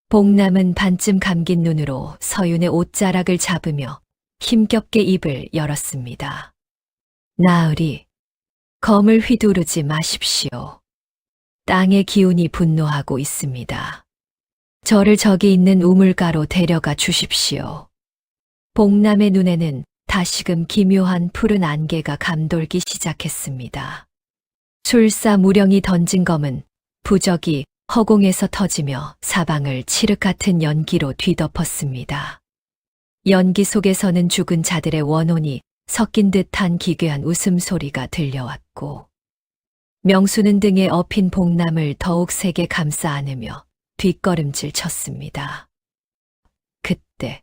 복남은 반쯤 감긴 눈으로 서윤의 옷자락을 잡으며 힘겹게 입을 열었습니다. 나으리, 검을 휘두르지 마십시오. 땅의 기운이 분노하고 있습니다. 저를 저기 있는 우물가로 데려가 주십시오. 복남의 눈에는 다시금 기묘한 푸른 안개가 감돌기 시작했습니다. 술사 무령이 던진 검은 부적이 허공에서 터지며 사방을 칠흑 같은 연기로 뒤덮었습니다. 연기 속에서는 죽은 자들의 원혼이 섞인 듯한 기괴한 웃음소리가 들려왔고 명수는 등에 업힌 복남을 더욱 세게 감싸 안으며 뒷걸음질 쳤습니다. 그때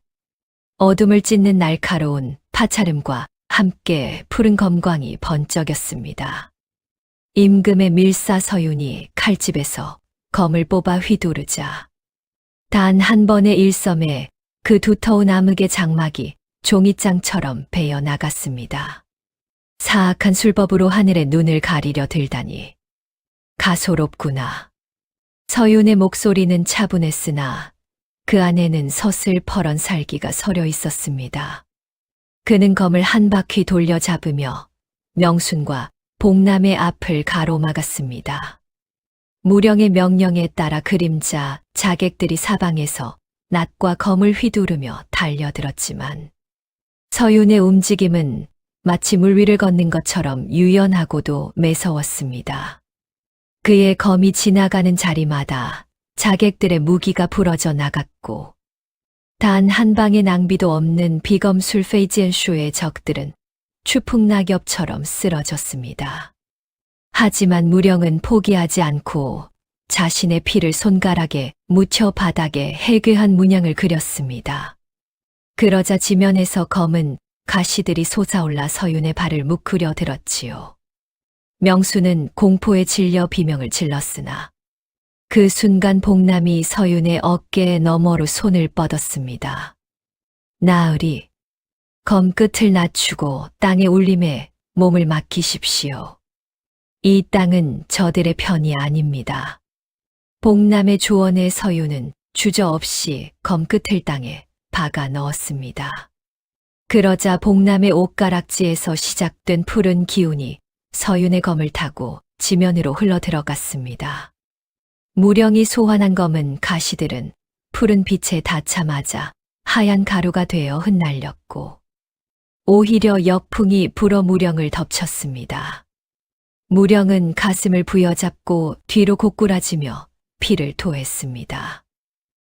어둠을 찢는 날카로운 파차름과 함께 푸른 검광이 번쩍였습니다. 임금의 밀사 서윤이 칼집에서 검을 뽑아 휘두르자 단 한 번의 일섬에 그 두터운 암흑의 장막이 종이장처럼 베어 나갔습니다. 사악한 술법으로 하늘의 눈을 가리려 들다니 가소롭구나. 서윤의 목소리는 차분했으나 그 안에는 서슬퍼런 살기가 서려 있었습니다. 그는 검을 한 바퀴 돌려 잡으며 명순과 복남의 앞을 가로막았습니다. 무령의 명령에 따라 그림자 자객들이 사방에서 낫과 검을 휘두르며 달려들었지만 서윤의 움직임은 마치 물 위를 걷는 것처럼 유연하고도 매서웠습니다. 그의 검이 지나가는 자리마다 자객들의 무기가 부러져 나갔고 단 한 방의 낭비도 없는 비검 술페이지엔쇼의 적들은 추풍낙엽처럼 쓰러졌습니다. 하지만 무령은 포기하지 않고 자신의 피를 손가락에 묻혀 바닥에 해괴한 문양을 그렸습니다. 그러자 지면에서 검은 가시들이 솟아올라 서윤의 발을 묶으려 들었지요. 명수는 공포에 질려 비명을 질렀으나 그 순간 복남이 서윤의 어깨 너머로 손을 뻗었습니다. 나으리, 검 끝을 낮추고 땅의 울림에 몸을 맡기십시오. 이 땅은 저들의 편이 아닙니다. 복남의 조언에 서윤은 주저없이 검 끝을 땅에 박아 넣었습니다. 그러자 복남의 옷가락지에서 시작된 푸른 기운이 서윤의 검을 타고 지면으로 흘러 들어갔습니다. 무령이 소환한 검은 가시들은 푸른 빛에 닿자마자 하얀 가루가 되어 흩날렸고 오히려 역풍이 불어 무령을 덮쳤습니다. 무령은 가슴을 부여잡고 뒤로 고꾸라지며 피를 토했습니다.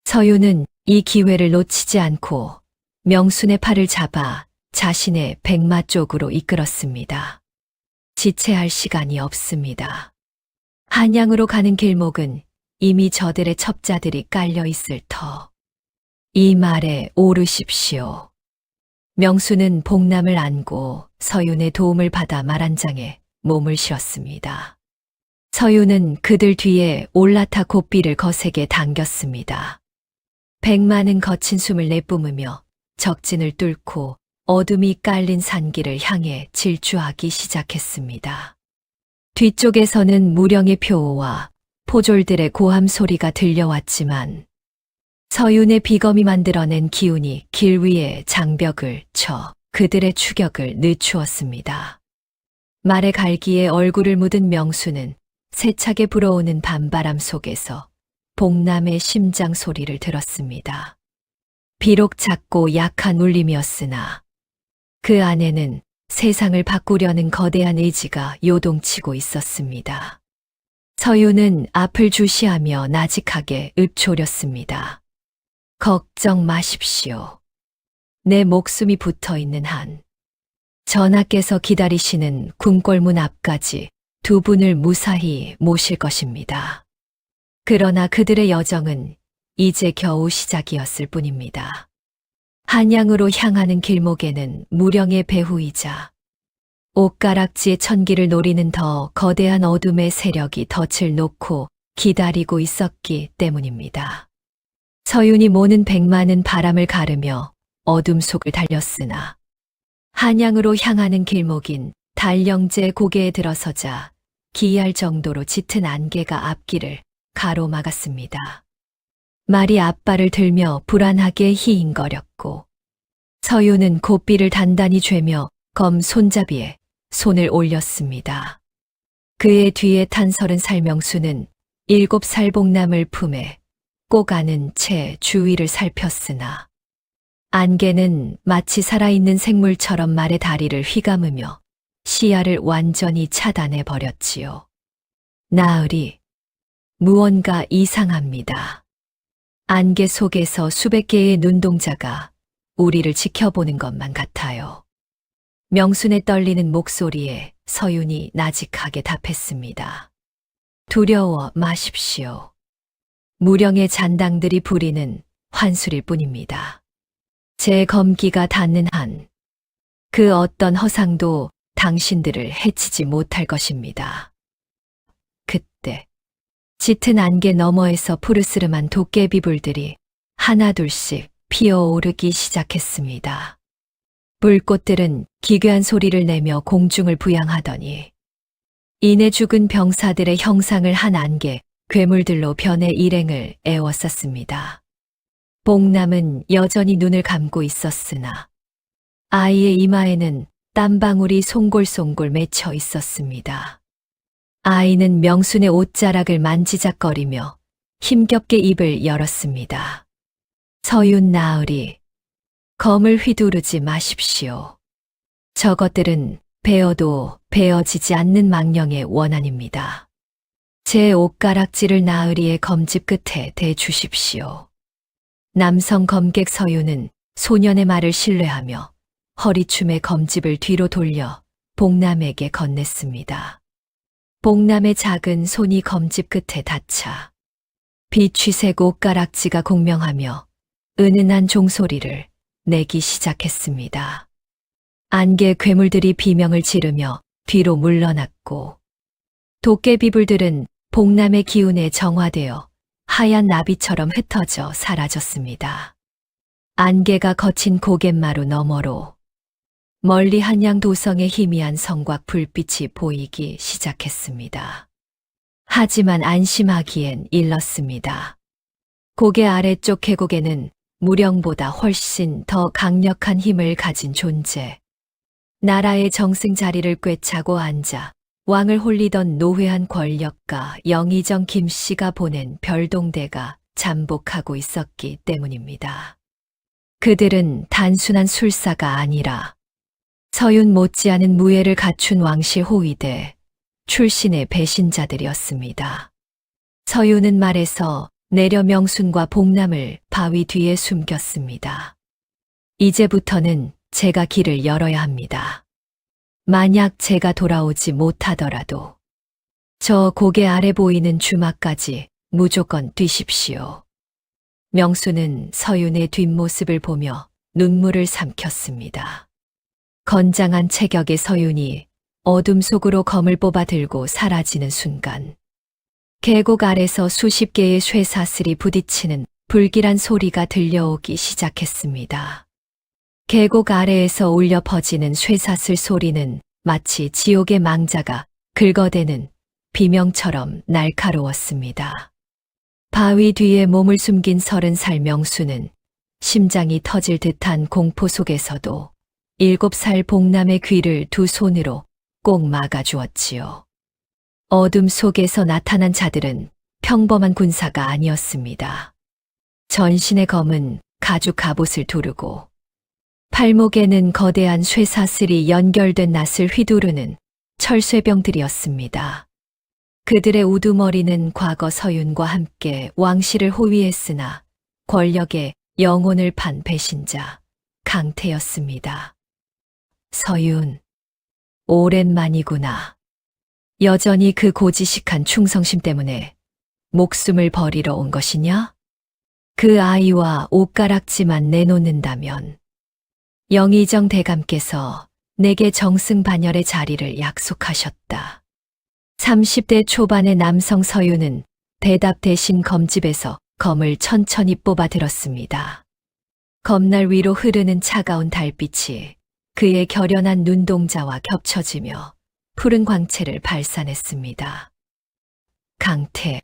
서윤은 이 기회를 놓치지 않고 명순의 팔을 잡아 자신의 백마 쪽으로 이끌었습니다. 지체할 시간이 없습니다. 한양으로 가는 길목은 이미 저들의 첩자들이 깔려 있을 터. 이 말에 오르십시오. 명수는 복남을 안고 서윤의 도움을 받아 말한장에 몸을 실었습니다. 서윤은 그들 뒤에 올라타 고삐를 거세게 당겼습니다. 백마는 거친 숨을 내뿜으며 적진을 뚫고 어둠이 깔린 산길을 향해 질주하기 시작했습니다. 뒤쪽에서는 무령의 표호와 포졸들의 고함 소리가 들려왔지만 서윤의 비검이 만들어낸 기운이 길 위에 장벽을 쳐 그들의 추격을 늦추었습니다. 말의 갈기에 얼굴을 묻은 명수는 세차게 불어오는 밤바람 속에서 복남의 심장 소리를 들었습니다. 비록 작고 약한 울림이었으나 그 안에는 세상을 바꾸려는 거대한 의지가 요동치고 있었습니다. 서윤은 앞을 주시하며 나직하게 읊조렸습니다. 걱정 마십시오. 내 목숨이 붙어 있는 한 전하께서 기다리시는 궁궐문 앞까지 두 분을 무사히 모실 것입니다. 그러나 그들의 여정은 이제 겨우 시작이었을 뿐입니다. 한양으로 향하는 길목에는 무령의 배후이자 옷가락지의 천기를 노리는 더 거대한 어둠의 세력이 덫을 놓고 기다리고 있었기 때문입니다. 서윤이 모는 백마는 바람을 가르며 어둠 속을 달렸으나 한양으로 향하는 길목인 달령제 고개에 들어서자 기이할 정도로 짙은 안개가 앞길을 가로막았습니다. 말이 앞발을 들며 불안하게 히잉거렸고 서윤은 고삐를 단단히 죄며 검 손잡이에 손을 올렸습니다. 그의 뒤에 탄 30살 명수는 7살 복남을 품에 꼭 안은 채 주위를 살폈으나 안개는 마치 살아있는 생물처럼 말의 다리를 휘감으며 시야를 완전히 차단해 버렸지요. 나으리, 무언가 이상합니다. 안개 속에서 수백 개의 눈동자가 우리를 지켜보는 것만 같아요. 명순의 떨리는 목소리에 서윤이 나직하게 답했습니다. 두려워 마십시오. 무령의 잔당들이 부리는 환술일 뿐입니다. 제 검기가 닿는 한 그 어떤 허상도 당신들을 해치지 못할 것입니다. 그때 짙은 안개 너머에서 푸르스름한 도깨비불들이 하나둘씩 피어오르기 시작했습니다. 불꽃들은 기괴한 소리를 내며 공중을 부양하더니 이내 죽은 병사들의 형상을 한 안개 괴물들로 변해 일행을 애워쌌습니다. 복남은 여전히 눈을 감고 있었으나 아이의 이마에는 땀방울이 송골송골 맺혀 있었습니다. 아이는 명순의 옷자락을 만지작거리며 힘겹게 입을 열었습니다. 서윤 나으리, 검을 휘두르지 마십시오. 저것들은 베어도 베어지지 않는 망령의 원한입니다. 제 옷가락지를 나으리의 검집 끝에 대주십시오. 남성 검객 서윤은 소년의 말을 신뢰하며 허리춤에 검집을 뒤로 돌려 복남에게 건넸습니다. 복남의 작은 손이 검집 끝에 닿자 빛휘색 옷가락지가 공명하며 은은한 종소리를 내기 시작했습니다. 안개 괴물들이 비명을 지르며 뒤로 물러났고 도깨비불들은 복남의 기운에 정화되어 하얀 나비처럼 흩어져 사라졌습니다. 안개가 거친 고갯마루 너머로 멀리 한양 도성의 희미한 성곽 불빛이 보이기 시작했습니다. 하지만 안심하기엔 일렀습니다. 고개 아래쪽 계곡에는 무령보다 훨씬 더 강력한 힘을 가진 존재, 나라의 정승 자리를 꿰차고 앉아 왕을 홀리던 노회한 권력가 영의정 김씨가 보낸 별동대가 잠복하고 있었기 때문입니다. 그들은 단순한 술사가 아니라 서윤 못지않은 무예를 갖춘 왕실 호위대 출신의 배신자들이었습니다. 서윤은 말에서 내려 명순과 복남을 바위 뒤에 숨겼습니다. 이제부터는 제가 길을 열어야 합니다. 만약 제가 돌아오지 못하더라도 저 고개 아래 보이는 주막까지 무조건 뛰십시오. 명수는 서윤의 뒷모습을 보며 눈물을 삼켰습니다. 건장한 체격의 서윤이 어둠 속으로 검을 뽑아 들고 사라지는 순간 계곡 아래서 수십 개의 쇠사슬이 부딪히는 불길한 소리가 들려오기 시작했습니다. 계곡 아래에서 울려 퍼지는 쇠사슬 소리는 마치 지옥의 망자가 긁어대는 비명처럼 날카로웠습니다. 바위 뒤에 몸을 숨긴 30살 명수는 심장이 터질 듯한 공포 속에서도 7살 복남의 귀를 두 손으로 꼭 막아주었지요. 어둠 속에서 나타난 자들은 평범한 군사가 아니었습니다. 전신의 검은 가죽 갑옷을 두르고 팔목에는 거대한 쇠사슬이 연결된 낫을 휘두르는 철쇠병들이었습니다. 그들의 우두머리는 과거 서윤과 함께 왕실을 호위했으나 권력에 영혼을 판 배신자 강태였습니다. 서윤, 오랜만이구나. 여전히 그 고지식한 충성심 때문에 목숨을 버리러 온 것이냐? 그 아이와 옷가락지만 내놓는다면 영의정 대감께서 내게 정승반열의 자리를 약속하셨다. 30대 초반의 남성 서윤은 대답 대신 검집에서 검을 천천히 뽑아 들었습니다. 검날 위로 흐르는 차가운 달빛이 그의 결연한 눈동자와 겹쳐지며 푸른 광채를 발산했습니다. 강태,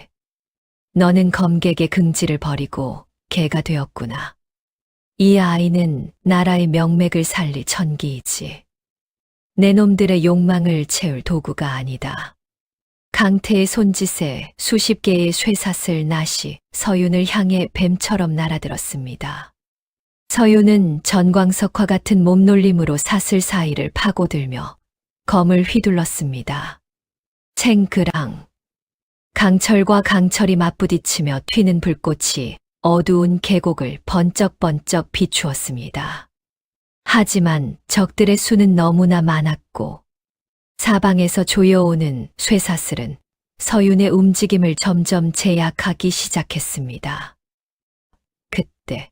너는 검객의 긍지를 버리고 개가 되었구나. 이 아이는 나라의 명맥을 살릴 천기이지. 내 놈들의 욕망을 채울 도구가 아니다. 강태의 손짓에 수십 개의 쇠사슬 낫이 서윤을 향해 뱀처럼 날아들었습니다. 서윤은 전광석화 같은 몸놀림으로 사슬 사이를 파고들며 검을 휘둘렀습니다. 챙그랑. 강철과 강철이 맞부딪히며 튀는 불꽃이 어두운 계곡을 번쩍번쩍 비추었습니다. 하지만 적들의 수는 너무나 많았고 사방에서 조여오는 쇠사슬은 서윤의 움직임을 점점 제약하기 시작했습니다. 그때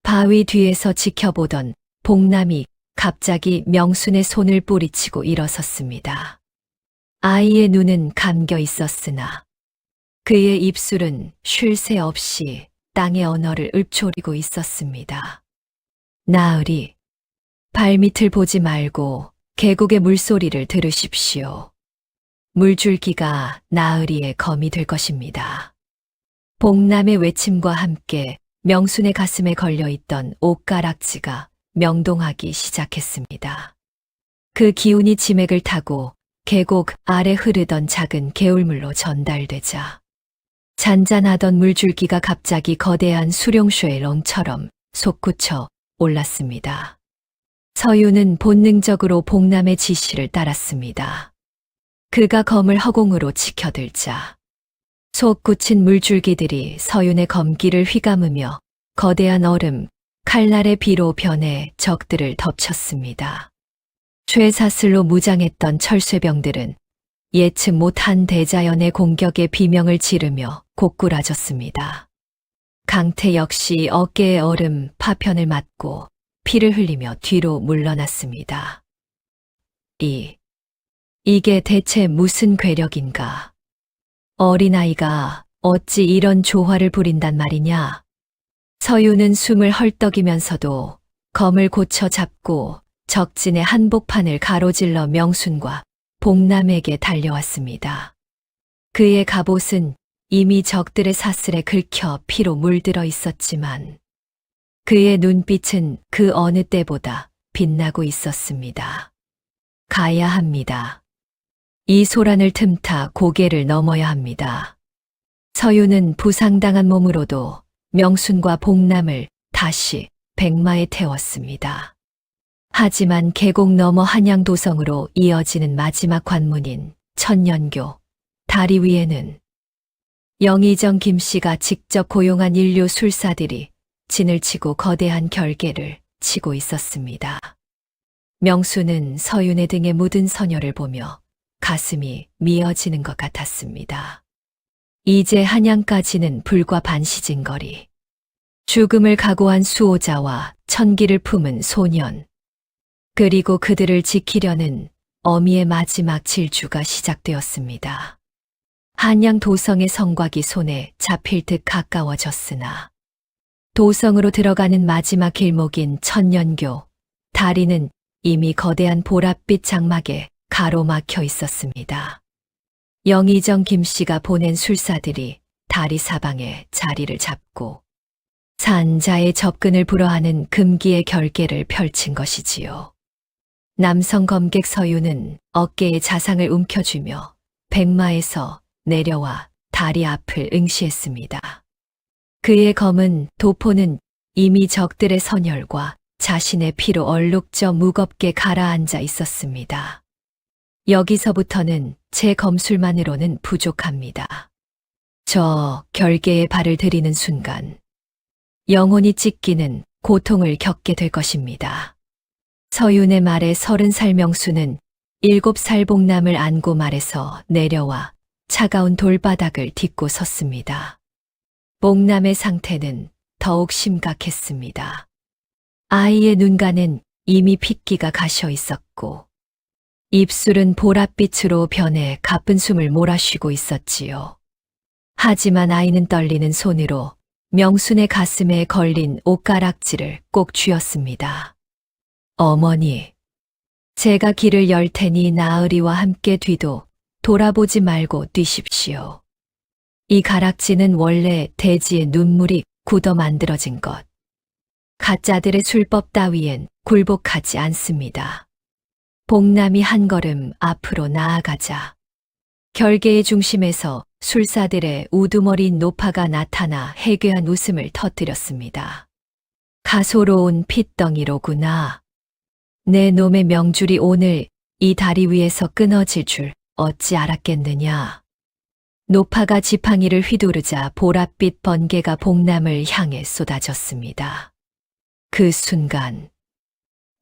바위 뒤에서 지켜보던 복남이 갑자기 명순의 손을 뿌리치고 일어섰습니다. 아이의 눈은 감겨 있었으나 그의 입술은 쉴 새 없이 땅의 언어를 읊조리고 있었습니다. 나으리, 발밑을 보지 말고 계곡의 물소리를 들으십시오. 물줄기가 나으리의 검이 될 것입니다. 복남의 외침과 함께 명순의 가슴에 걸려있던 옷가락지가 명동하기 시작했습니다. 그 기운이 지맥을 타고 계곡 아래 흐르던 작은 개울물로 전달되자 잔잔하던 물줄기가 갑자기 거대한 수룡쉐의 롱처럼 솟구쳐 올랐습니다. 서윤은 본능적으로 복남의 지시를 따랐습니다. 그가 검을 허공으로 치켜들자 솟구친 물줄기들이 서윤의 검기를 휘감으며 거대한 얼음, 칼날의 비로 변해 적들을 덮쳤습니다. 쇠사슬로 무장했던 철쇠병들은 예측 못한 대자연의 공격에 비명을 지르며 고꾸라졌습니다. 강태 역시 어깨에 얼음 파편을 맞고 피를 흘리며 뒤로 물러났습니다. 이게 대체 무슨 괴력인가? 어린아이가 어찌 이런 조화를 부린단 말이냐? 서윤은 숨을 헐떡이면서도 검을 고쳐 잡고 적진의 한복판을 가로질러 명순과 복남에게 달려왔습니다. 그의 갑옷은 이미 적들의 사슬에 긁혀 피로 물들어 있었지만 그의 눈빛은 그 어느 때보다 빛나고 있었습니다. 가야 합니다. 이 소란을 틈타 고개를 넘어야 합니다. 서윤은 부상당한 몸으로도 명순과 복남을 다시 백마에 태웠습니다. 하지만 계곡 너머 한양도성으로 이어지는 마지막 관문인 천년교 다리 위에는 영의정 김씨가 직접 고용한 인류 술사들이 진을 치고 거대한 결계를 치고 있었습니다. 명수는 서윤의 등에 묻은 서녀를 보며 가슴이 미어지는 것 같았습니다. 이제 한양까지는 불과 반시진 거리. 죽음을 각오한 수호자와 천기를 품은 소년, 그리고 그들을 지키려는 어미의 마지막 질주가 시작되었습니다. 한양 도성의 성곽이 손에 잡힐 듯 가까워졌으나 도성으로 들어가는 마지막 길목인 천년교, 다리는 이미 거대한 보랏빛 장막에 가로막혀 있었습니다. 영의정 김씨가 보낸 술사들이 다리 사방에 자리를 잡고 산자의 접근을 불허하는 금기의 결계를 펼친 것이지요. 남성 검객 서윤은 어깨에 자상을 움켜쥐며 백마에서 내려와 다리 앞을 응시했습니다. 그의 검은 도포는 이미 적들의 선열과 자신의 피로 얼룩져 무겁게 가라앉아 있었습니다. 여기서부터는 제 검술만으로는 부족합니다. 저 결계에 발을 들이는 순간 영혼이 찢기는 고통을 겪게 될 것입니다. 서윤의 말에 30살 명수는 7살 복남을 안고 말에서 내려와 차가운 돌바닥을 딛고 섰습니다. 복남의 상태는 더욱 심각했습니다. 아이의 눈가는 이미 핏기가 가셔 있었고, 입술은 보랏빛으로 변해 가쁜 숨을 몰아쉬고 있었지요. 하지만 아이는 떨리는 손으로 명순의 가슴에 걸린 옷가락지를 꼭 쥐었습니다. 어머니, 제가 길을 열 테니 나으리와 함께 뒤도 돌아보지 말고 뛰십시오. 이 가락지는 원래 돼지의 눈물이 굳어 만들어진 것. 가짜들의 술법 따위엔 굴복하지 않습니다. 복남이 한 걸음 앞으로 나아가자 결계의 중심에서 술사들의 우두머리인 노파가 나타나 해괴한 웃음을 터뜨렸습니다. 가소로운 핏덩이로구나. 내 놈의 명줄이 오늘 이 다리 위에서 끊어질 줄 어찌 알았겠느냐. 노파가 지팡이를 휘두르자 보랏빛 번개가 복남을 향해 쏟아졌습니다. 그 순간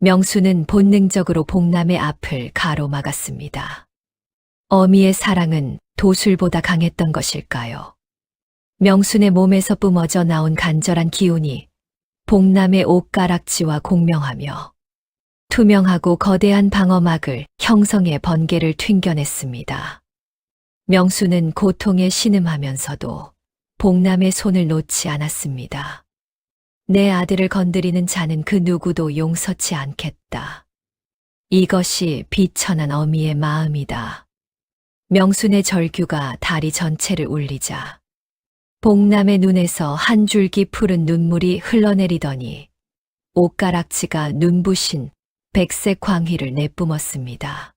명수는 본능적으로 복남의 앞을 가로막았습니다. 어미의 사랑은 도술보다 강했던 것일까요? 명순의 몸에서 뿜어져 나온 간절한 기운이 복남의 옷가락지와 공명하며 투명하고 거대한 방어막을 형성해 번개를 튕겨냈습니다. 명수는 고통에 신음하면서도 복남의 손을 놓지 않았습니다. 내 아들을 건드리는 자는 그 누구도 용서치 않겠다. 이것이 비천한 어미의 마음이다. 명순의 절규가 다리 전체를 울리자 복남의 눈에서 한 줄기 푸른 눈물이 흘러내리더니 옷가락지가 눈부신 백색 광희를 내뿜었습니다.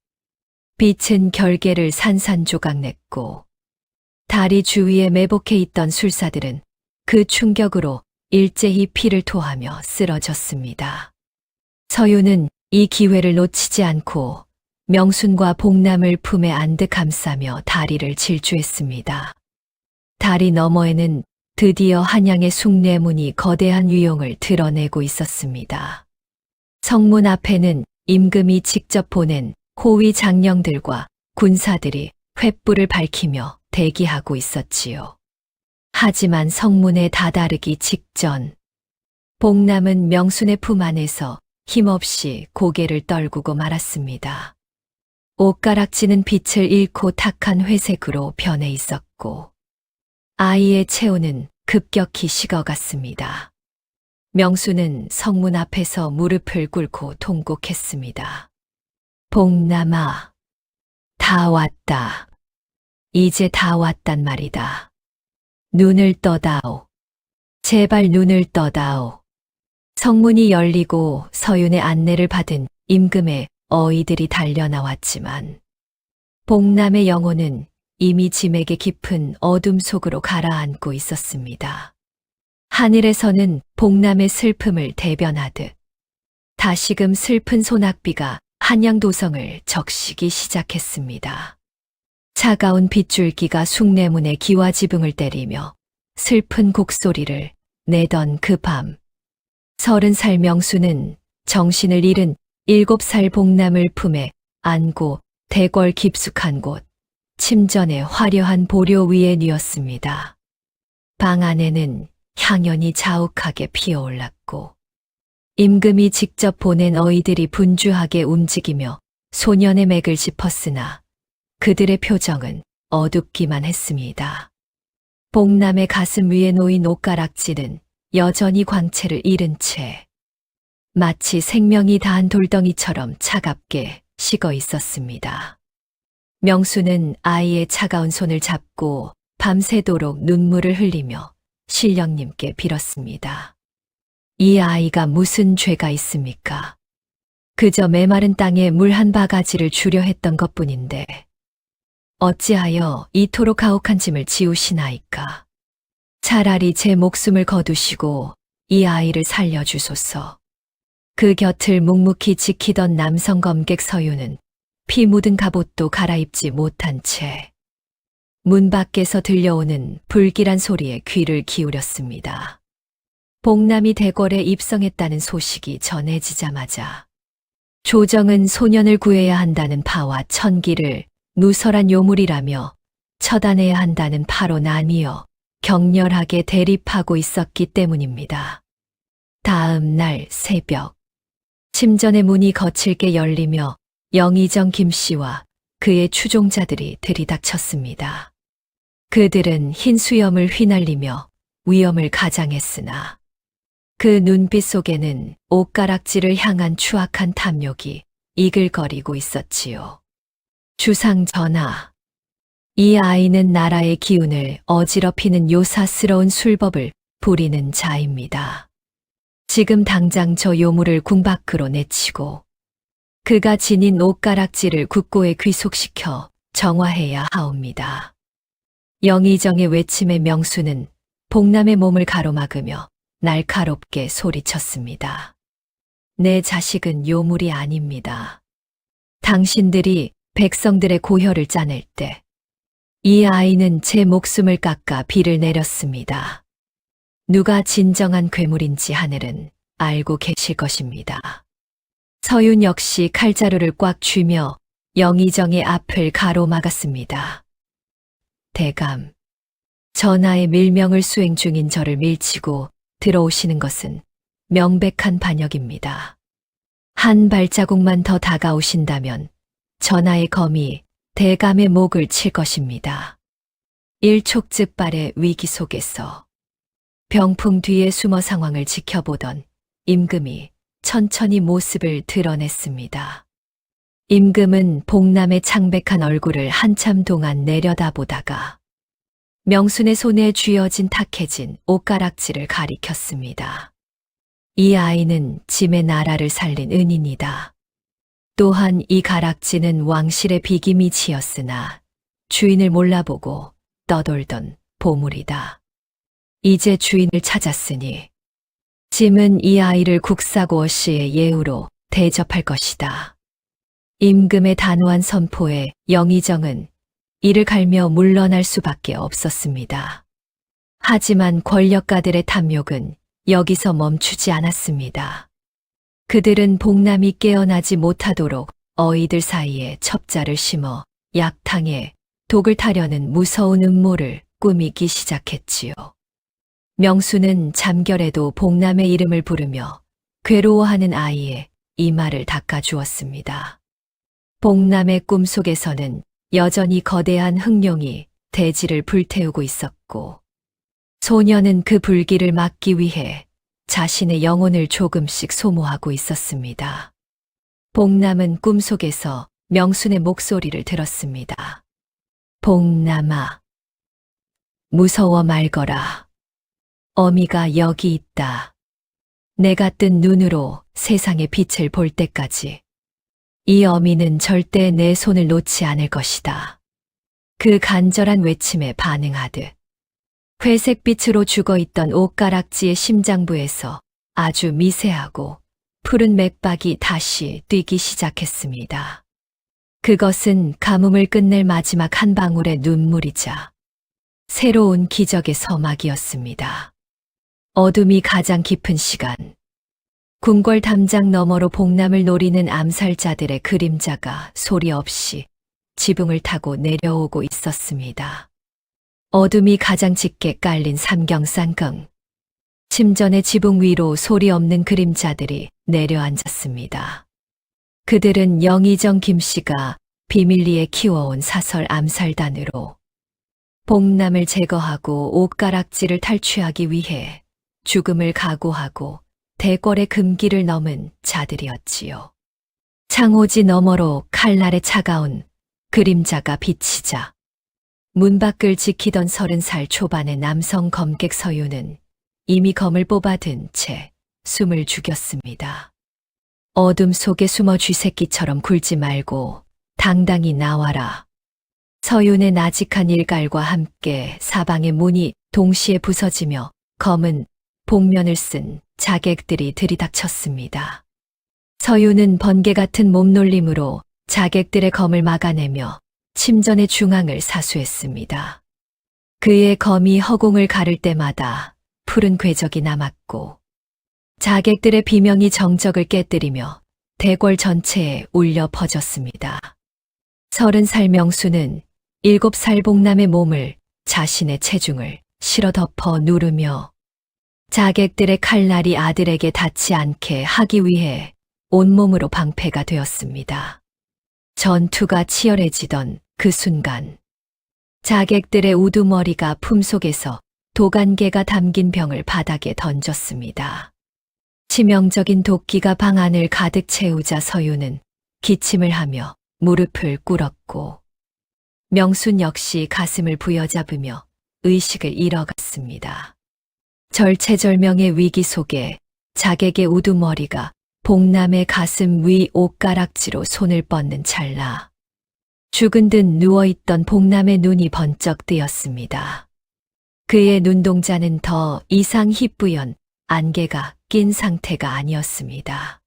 빛은 결계를 산산조각냈고 다리 주위에 매복해 있던 술사들은 그 충격으로 일제히 피를 토하며 쓰러졌습니다. 서유는 이 기회를 놓치지 않고 명순과 복남을 품에 안듯 감싸며 다리를 질주했습니다. 다리 너머에는 드디어 한양의 숭례문이 거대한 위용을 드러내고 있었습니다. 성문 앞에는 임금이 직접 보낸 호위 장령들과 군사들이 횃불을 밝히며 대기하고 있었지요. 하지만 성문에 다다르기 직전 복남은 명순의 품 안에서 힘없이 고개를 떨구고 말았습니다. 옷가락지는 빛을 잃고 탁한 회색으로 변해 있었고 아이의 체온은 급격히 식어갔습니다. 명순은 성문 앞에서 무릎을 꿇고 통곡했습니다. 복남아, 다 왔다. 이제 다 왔단 말이다. 눈을 떠다오. 제발 눈을 떠다오. 성문이 열리고 서윤의 안내를 받은 임금의 어이들이 달려나왔지만 복남의 영혼은 이미 짐에게 깊은 어둠 속으로 가라앉고 있었습니다. 하늘에서는 복남의 슬픔을 대변하듯 다시금 슬픈 소낙비가 한양도성을 적시기 시작했습니다. 차가운 빗줄기가 숭례문의 기와지붕을 때리며 슬픈 곡소리를 내던 그 밤 30살 명수는 정신을 잃은 7살 복남을 품에 안고 대궐 깊숙한 곳 침전의 화려한 보료 위에 뉘었습니다. 방 안에는 향연이 자욱하게 피어올랐고 임금이 직접 보낸 어이들이 분주하게 움직이며 소년의 맥을 짚었으나 그들의 표정은 어둡기만 했습니다. 복남의 가슴 위에 놓인 옷가락지는 여전히 광채를 잃은 채 마치 생명이 다한 돌덩이처럼 차갑게 식어 있었습니다. 명수는 아이의 차가운 손을 잡고 밤새도록 눈물을 흘리며 신령님께 빌었습니다. 이 아이가 무슨 죄가 있습니까? 그저 메마른 땅에 물 한 바가지를 주려 했던 것뿐인데 어찌하여 이토록 가혹한 짐을 지우시나이까? 차라리 제 목숨을 거두시고 이 아이를 살려주소서. 그 곁을 묵묵히 지키던 남성 검객 서유는 피 묻은 갑옷도 갈아입지 못한 채 문 밖에서 들려오는 불길한 소리에 귀를 기울였습니다. 복남이 대궐에 입성했다는 소식이 전해지자마자 조정은 소년을 구해야 한다는 파와 천기를 누설한 요물이라며 처단해야 한다는 파로 나뉘어 격렬하게 대립하고 있었기 때문입니다. 다음 날 새벽, 침전의 문이 거칠게 열리며 영의정 김씨와 그의 추종자들이 들이닥쳤습니다. 그들은 흰 수염을 휘날리며 위험을 가장했으나 그 눈빛 속에는 옷가락질을 향한 추악한 탐욕이 이글거리고 있었지요. 주상 전하, 이 아이는 나라의 기운을 어지럽히는 요사스러운 술법을 부리는 자입니다. 지금 당장 저 요물을 궁 밖으로 내치고 그가 지닌 옷가락질을 국고에 귀속시켜 정화해야 하옵니다. 영의정의 외침에 명수는 복남의 몸을 가로막으며 날카롭게 소리쳤습니다. 내 자식은 요물이 아닙니다. 당신들이 백성들의 고혈을 짜낼 때 이 아이는 제 목숨을 깎아 비를 내렸습니다. 누가 진정한 괴물인지 하늘은 알고 계실 것입니다. 서윤 역시 칼자루를 꽉 쥐며 영의정의 앞을 가로막았습니다. 대감, 전하의 밀명을 수행 중인 저를 밀치고 들어오시는 것은 명백한 반역입니다. 한 발자국만 더 다가오신다면 전하의 검이 대감의 목을 칠 것입니다. 일촉즉발의 위기 속에서 병풍 뒤에 숨어 상황을 지켜보던 임금이 천천히 모습을 드러냈습니다. 임금은 복남의 창백한 얼굴을 한참 동안 내려다보다가 명순의 손에 쥐어진 탁해진 옷가락질을 가리켰습니다. 이 아이는 짐의 나라를 살린 은인이다. 또한 이 가락지는 왕실의 비기미치였으나 주인을 몰라보고 떠돌던 보물이다. 이제 주인을 찾았으니 짐은 이 아이를 국사고어씨의 예우로 대접할 것이다. 임금의 단호한 선포에 영의정은 이를 갈며 물러날 수밖에 없었습니다. 하지만 권력가들의 탐욕은 여기서 멈추지 않았습니다. 그들은 복남이 깨어나지 못하도록 어이들 사이에 첩자를 심어 약탕에 독을 타려는 무서운 음모를 꾸미기 시작했지요. 명수는 잠결에도 복남의 이름을 부르며 괴로워하는 아이의 이마를 닦아주었습니다. 복남의 꿈속에서는 여전히 거대한 흑룡이 대지를 불태우고 있었고 소녀는 그 불길을 막기 위해 자신의 영혼을 조금씩 소모하고 있었습니다. 복남은 꿈속에서 명순의 목소리를 들었습니다. 복남아, 무서워 말거라. 어미가 여기 있다. 내가 뜬 눈으로 세상의 빛을 볼 때까지 이 어미는 절대 내 손을 놓지 않을 것이다. 그 간절한 외침에 반응하듯 회색빛으로 죽어있던 옷가락지의 심장부에서 아주 미세하고 푸른 맥박이 다시 뛰기 시작했습니다. 그것은 가뭄을 끝낼 마지막 한 방울의 눈물이자 새로운 기적의 서막이었습니다. 어둠이 가장 깊은 시간, 궁궐 담장 너머로 복남을 노리는 암살자들의 그림자가 소리 없이 지붕을 타고 내려오고 있었습니다. 어둠이 가장 짙게 깔린 삼경산경. 침전의 지붕 위로 소리 없는 그림자들이 내려앉았습니다. 그들은 영의정 김씨가 비밀리에 키워온 사설 암살단으로 복남을 제거하고 옷가락지를 탈취하기 위해 죽음을 각오하고 대궐의 금기를 넘은 자들이었지요. 창호지 너머로 칼날의 차가운 그림자가 비치자 문 밖을 지키던 30살 초반의 남성 검객 서유는 이미 검을 뽑아든 채 숨을 죽였습니다. 어둠 속에 숨어 쥐새끼처럼 굴지 말고 당당히 나와라. 서윤의 나직한 일갈과 함께 사방의 문이 동시에 부서지며 검은 복면을 쓴 자객들이 들이닥쳤습니다. 서윤은 번개 같은 몸놀림으로 자객들의 검을 막아내며 침전의 중앙을 사수했습니다. 그의 검이 허공을 가를 때마다 푸른 궤적이 남았고 자객들의 비명이 정적을 깨뜨리며 대궐 전체에 울려 퍼졌습니다. 30살 명수는 7살 복남의 몸을 자신의 체중을 실어 덮어 누르며 자객들의 칼날이 아들에게 닿지 않게 하기 위해 온몸으로 방패가 되었습니다. 전투가 치열해지던 그 순간 자객들의 우두머리가 품속에서 도간개가 담긴 병을 바닥에 던졌습니다. 치명적인 도끼가 방 안을 가득 채우자 서유는 기침을 하며 무릎을 꿇었고 명순 역시 가슴을 부여잡으며 의식을 잃어갔습니다. 절체절명의 위기 속에 자객의 우두머리가 복남의 가슴 위 옷가락지로 손을 뻗는 찰나 죽은 듯 누워있던 복남의 눈이 번쩍 뜨였습니다. 그의 눈동자는 더 이상 희뿌연 안개가 낀 상태가 아니었습니다.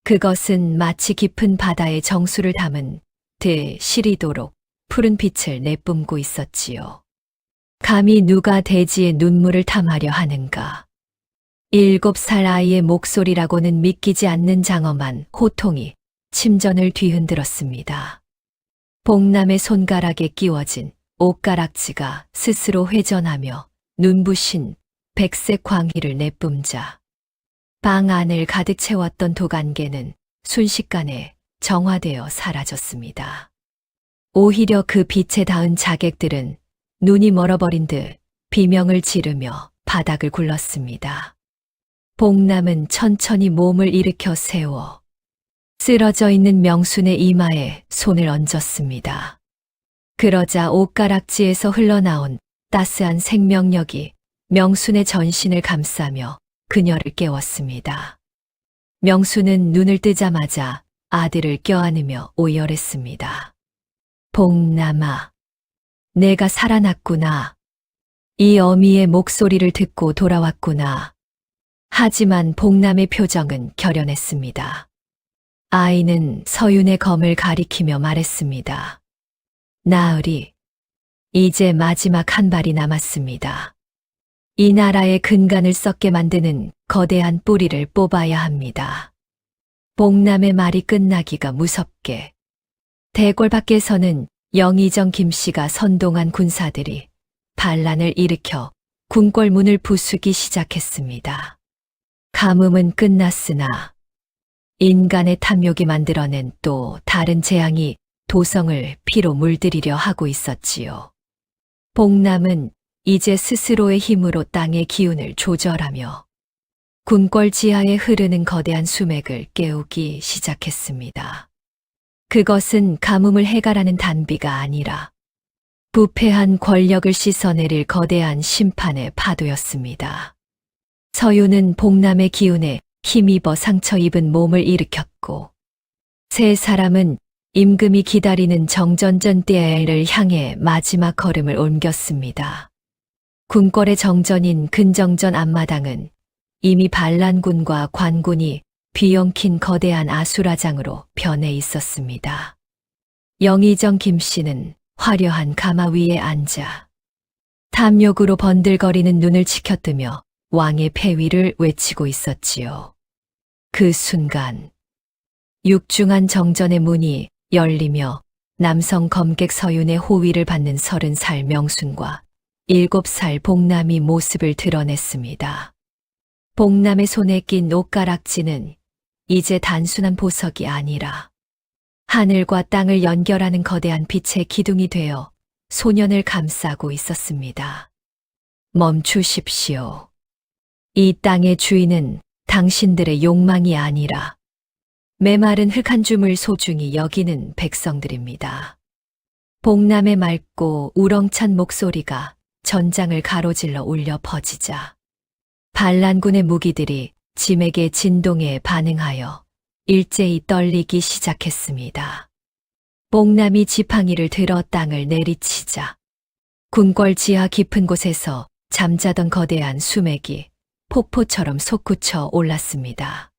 그것은 마치 깊은 바다의 정수를 담은 듯 시리도록 푸른 빛을 내뿜고 있었지요. 감히 누가 대지의 눈물을 탐하려 하는가. 7살 아이의 목소리라고는 믿기지 않는 장엄한 호통이 침전을 뒤흔들었습니다. 복남의 손가락에 끼워진 옷가락지가 스스로 회전하며 눈부신 백색 광희를 내뿜자 방 안을 가득 채웠던 도간개는 순식간에 정화되어 사라졌습니다. 오히려 그 빛에 닿은 자객들은 눈이 멀어버린 듯 비명을 지르며 바닥을 굴렀습니다. 복남은 천천히 몸을 일으켜 세워 쓰러져 있는 명순의 이마에 손을 얹었습니다. 그러자 옷가락지에서 흘러나온 따스한 생명력이 명순의 전신을 감싸며 그녀를 깨웠습니다. 명순은 눈을 뜨자마자 아들을 껴안으며 오열했습니다. 복남아, 내가 살아났구나. 이 어미의 목소리를 듣고 돌아왔구나. 하지만 복남의 표정은 결연했습니다. 아이는 서윤의 검을 가리키며 말했습니다. 나으리, 이제 마지막 한 발이 남았습니다. 이 나라의 근간을 썩게 만드는 거대한 뿌리를 뽑아야 합니다. 복남의 말이 끝나기가 무섭게 대궐 밖에서는 영의정 김씨가 선동한 군사들이 반란을 일으켜 궁궐 문을 부수기 시작했습니다. 가뭄은 끝났으나 인간의 탐욕이 만들어낸 또 다른 재앙이 도성을 피로 물들이려 하고 있었지요. 복남은 이제 스스로의 힘으로 땅의 기운을 조절하며 궁궐 지하에 흐르는 거대한 수맥을 깨우기 시작했습니다. 그것은 가뭄을 해결하는 단비가 아니라 부패한 권력을 씻어내릴 거대한 심판의 파도였습니다. 서유는 복남의 기운에 힘입어 상처 입은 몸을 일으켰고 세 사람은 임금이 기다리는 정전전대를 향해 마지막 걸음을 옮겼습니다. 궁궐의 정전인 근정전 앞마당은 이미 반란군과 관군이 비엉킨 거대한 아수라장으로 변해 있었습니다. 영의정 김씨는 화려한 가마 위에 앉아 탐욕으로 번들거리는 눈을 치켜뜨며 왕의 폐위를 외치고 있었지요. 그 순간 육중한 정전의 문이 열리며 남성 검객 서윤의 호위를 받는 30살 명순과 7살 복남이 모습을 드러냈습니다. 복남의 손에 낀 옷가락지는 이제 단순한 보석이 아니라 하늘과 땅을 연결하는 거대한 빛의 기둥이 되어 소년을 감싸고 있었습니다. 멈추십시오. 이 땅의 주인은 당신들의 욕망이 아니라 메마른 흙 한 줌을 소중히 여기는 백성들입니다. 복남의 맑고 우렁찬 목소리가 전장을 가로질러 울려 퍼지자 반란군의 무기들이 짐에게 진동에 반응하여 일제히 떨리기 시작했습니다. 복남이 지팡이를 들어 땅을 내리치자 궁궐 지하 깊은 곳에서 잠자던 거대한 수맥이 폭포처럼 솟구쳐 올랐습니다.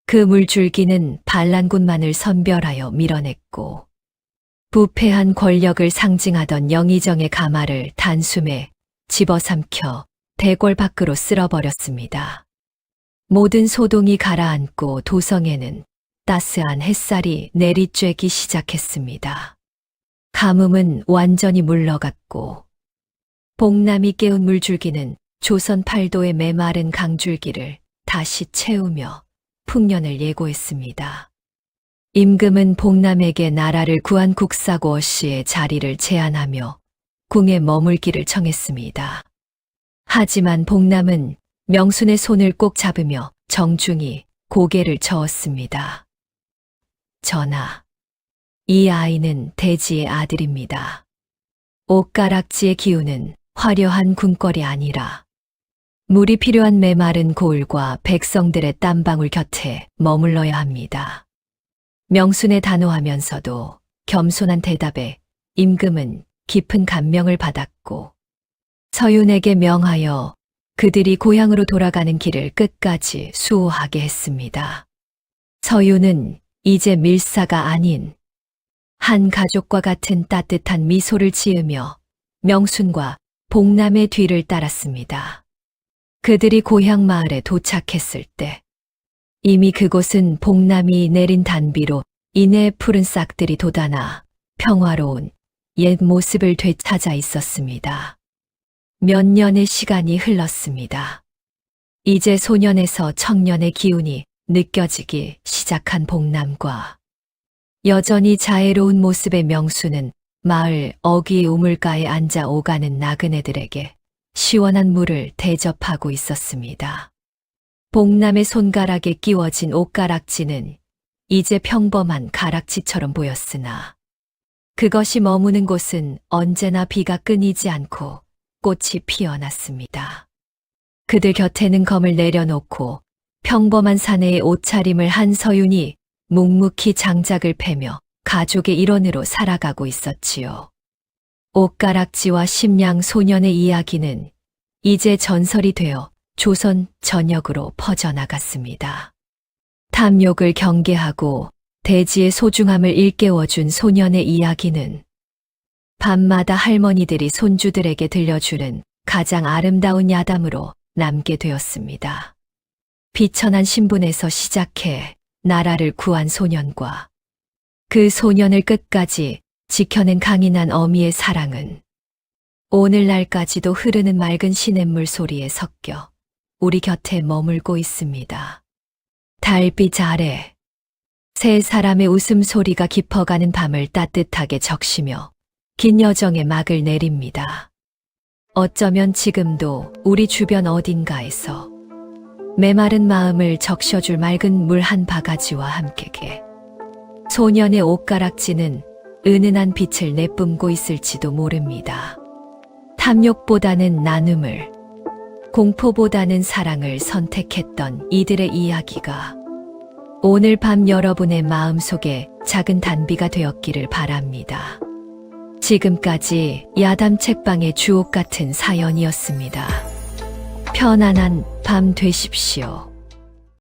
그 물줄기는 반란군만을 선별하여 밀어냈고 부패한 권력을 상징하던 영의정의 가마를 단숨에 집어삼켜 대궐 밖으로 쓸어버렸습니다. 모든 소동이 가라앉고 도성에는 따스한 햇살이 내리쬐기 시작했습니다. 가뭄은 완전히 물러갔고 복남이 깨운 물줄기는 조선 팔도의 메마른 강줄기를 다시 채우며 풍년을 예고했습니다. 임금은 복남에게 나라를 구한 국사고 어씨의 자리를 제안하며 궁에 머물기를 청했습니다. 하지만 복남은 명순의 손을 꼭 잡으며 정중히 고개를 저었습니다. 전하, 이 아이는 대지의 아들입니다. 옷가락지의 기운은 화려한 궁궐이 아니라 물이 필요한 메마른 고을과 백성들의 땀방울 곁에 머물러야 합니다. 명순의 단호하면서도 겸손한 대답에 임금은 깊은 감명을 받았고 서윤에게 명하여 그들이 고향으로 돌아가는 길을 끝까지 수호하게 했습니다. 서윤은 이제 밀사가 아닌 한 가족과 같은 따뜻한 미소를 지으며 명순과 복남의 뒤를 따랐습니다. 그들이 고향 마을에 도착했을 때 이미 그곳은 복남이 내린 단비로 인해 푸른 싹들이 돋아나 평화로운 옛 모습을 되찾아 있었습니다. 몇 년의 시간이 흘렀습니다. 이제 소년에서 청년의 기운이 느껴지기 시작한 복남과 여전히 자애로운 모습의 명수는 마을 어귀 우물가에 앉아 오가는 나그네들에게 시원한 물을 대접하고 있었습니다. 복남의 손가락에 끼워진 옷가락지는 이제 평범한 가락지처럼 보였으나 그것이 머무는 곳은 언제나 비가 끊이지 않고 꽃이 피어났습니다. 그들 곁에는 검을 내려놓고 평범한 사내의 옷차림을 한 서윤이 묵묵히 장작을 패며 가족의 일원으로 살아가고 있었지요. 옷가락지와 심양 소년의 이야기는 이제 전설이 되어 조선 전역으로 퍼져나갔습니다. 탐욕을 경계하고 대지의 소중함을 일깨워준 소년의 이야기는 밤마다 할머니들이 손주들에게 들려주는 가장 아름다운 야담으로 남게 되었습니다. 비천한 신분에서 시작해 나라를 구한 소년과 그 소년을 끝까지 지켜낸 강인한 어미의 사랑은 오늘날까지도 흐르는 맑은 시냇물 소리에 섞여 우리 곁에 머물고 있습니다. 달빛 아래 세 사람의 웃음소리가 깊어가는 밤을 따뜻하게 적시며 긴 여정의 막을 내립니다. 어쩌면 지금도 우리 주변 어딘가에서 메마른 마음을 적셔줄 맑은 물 한 바가지와 함께 소년의 옷가락지는 은은한 빛을 내뿜고 있을지도 모릅니다. 탐욕보다는 나눔을, 공포보다는 사랑을 선택했던 이들의 이야기가 오늘 밤 여러분의 마음속에 작은 단비가 되었기를 바랍니다. 지금까지 야담 책방의 주옥 같은 사연이었습니다. 편안한 밤 되십시오.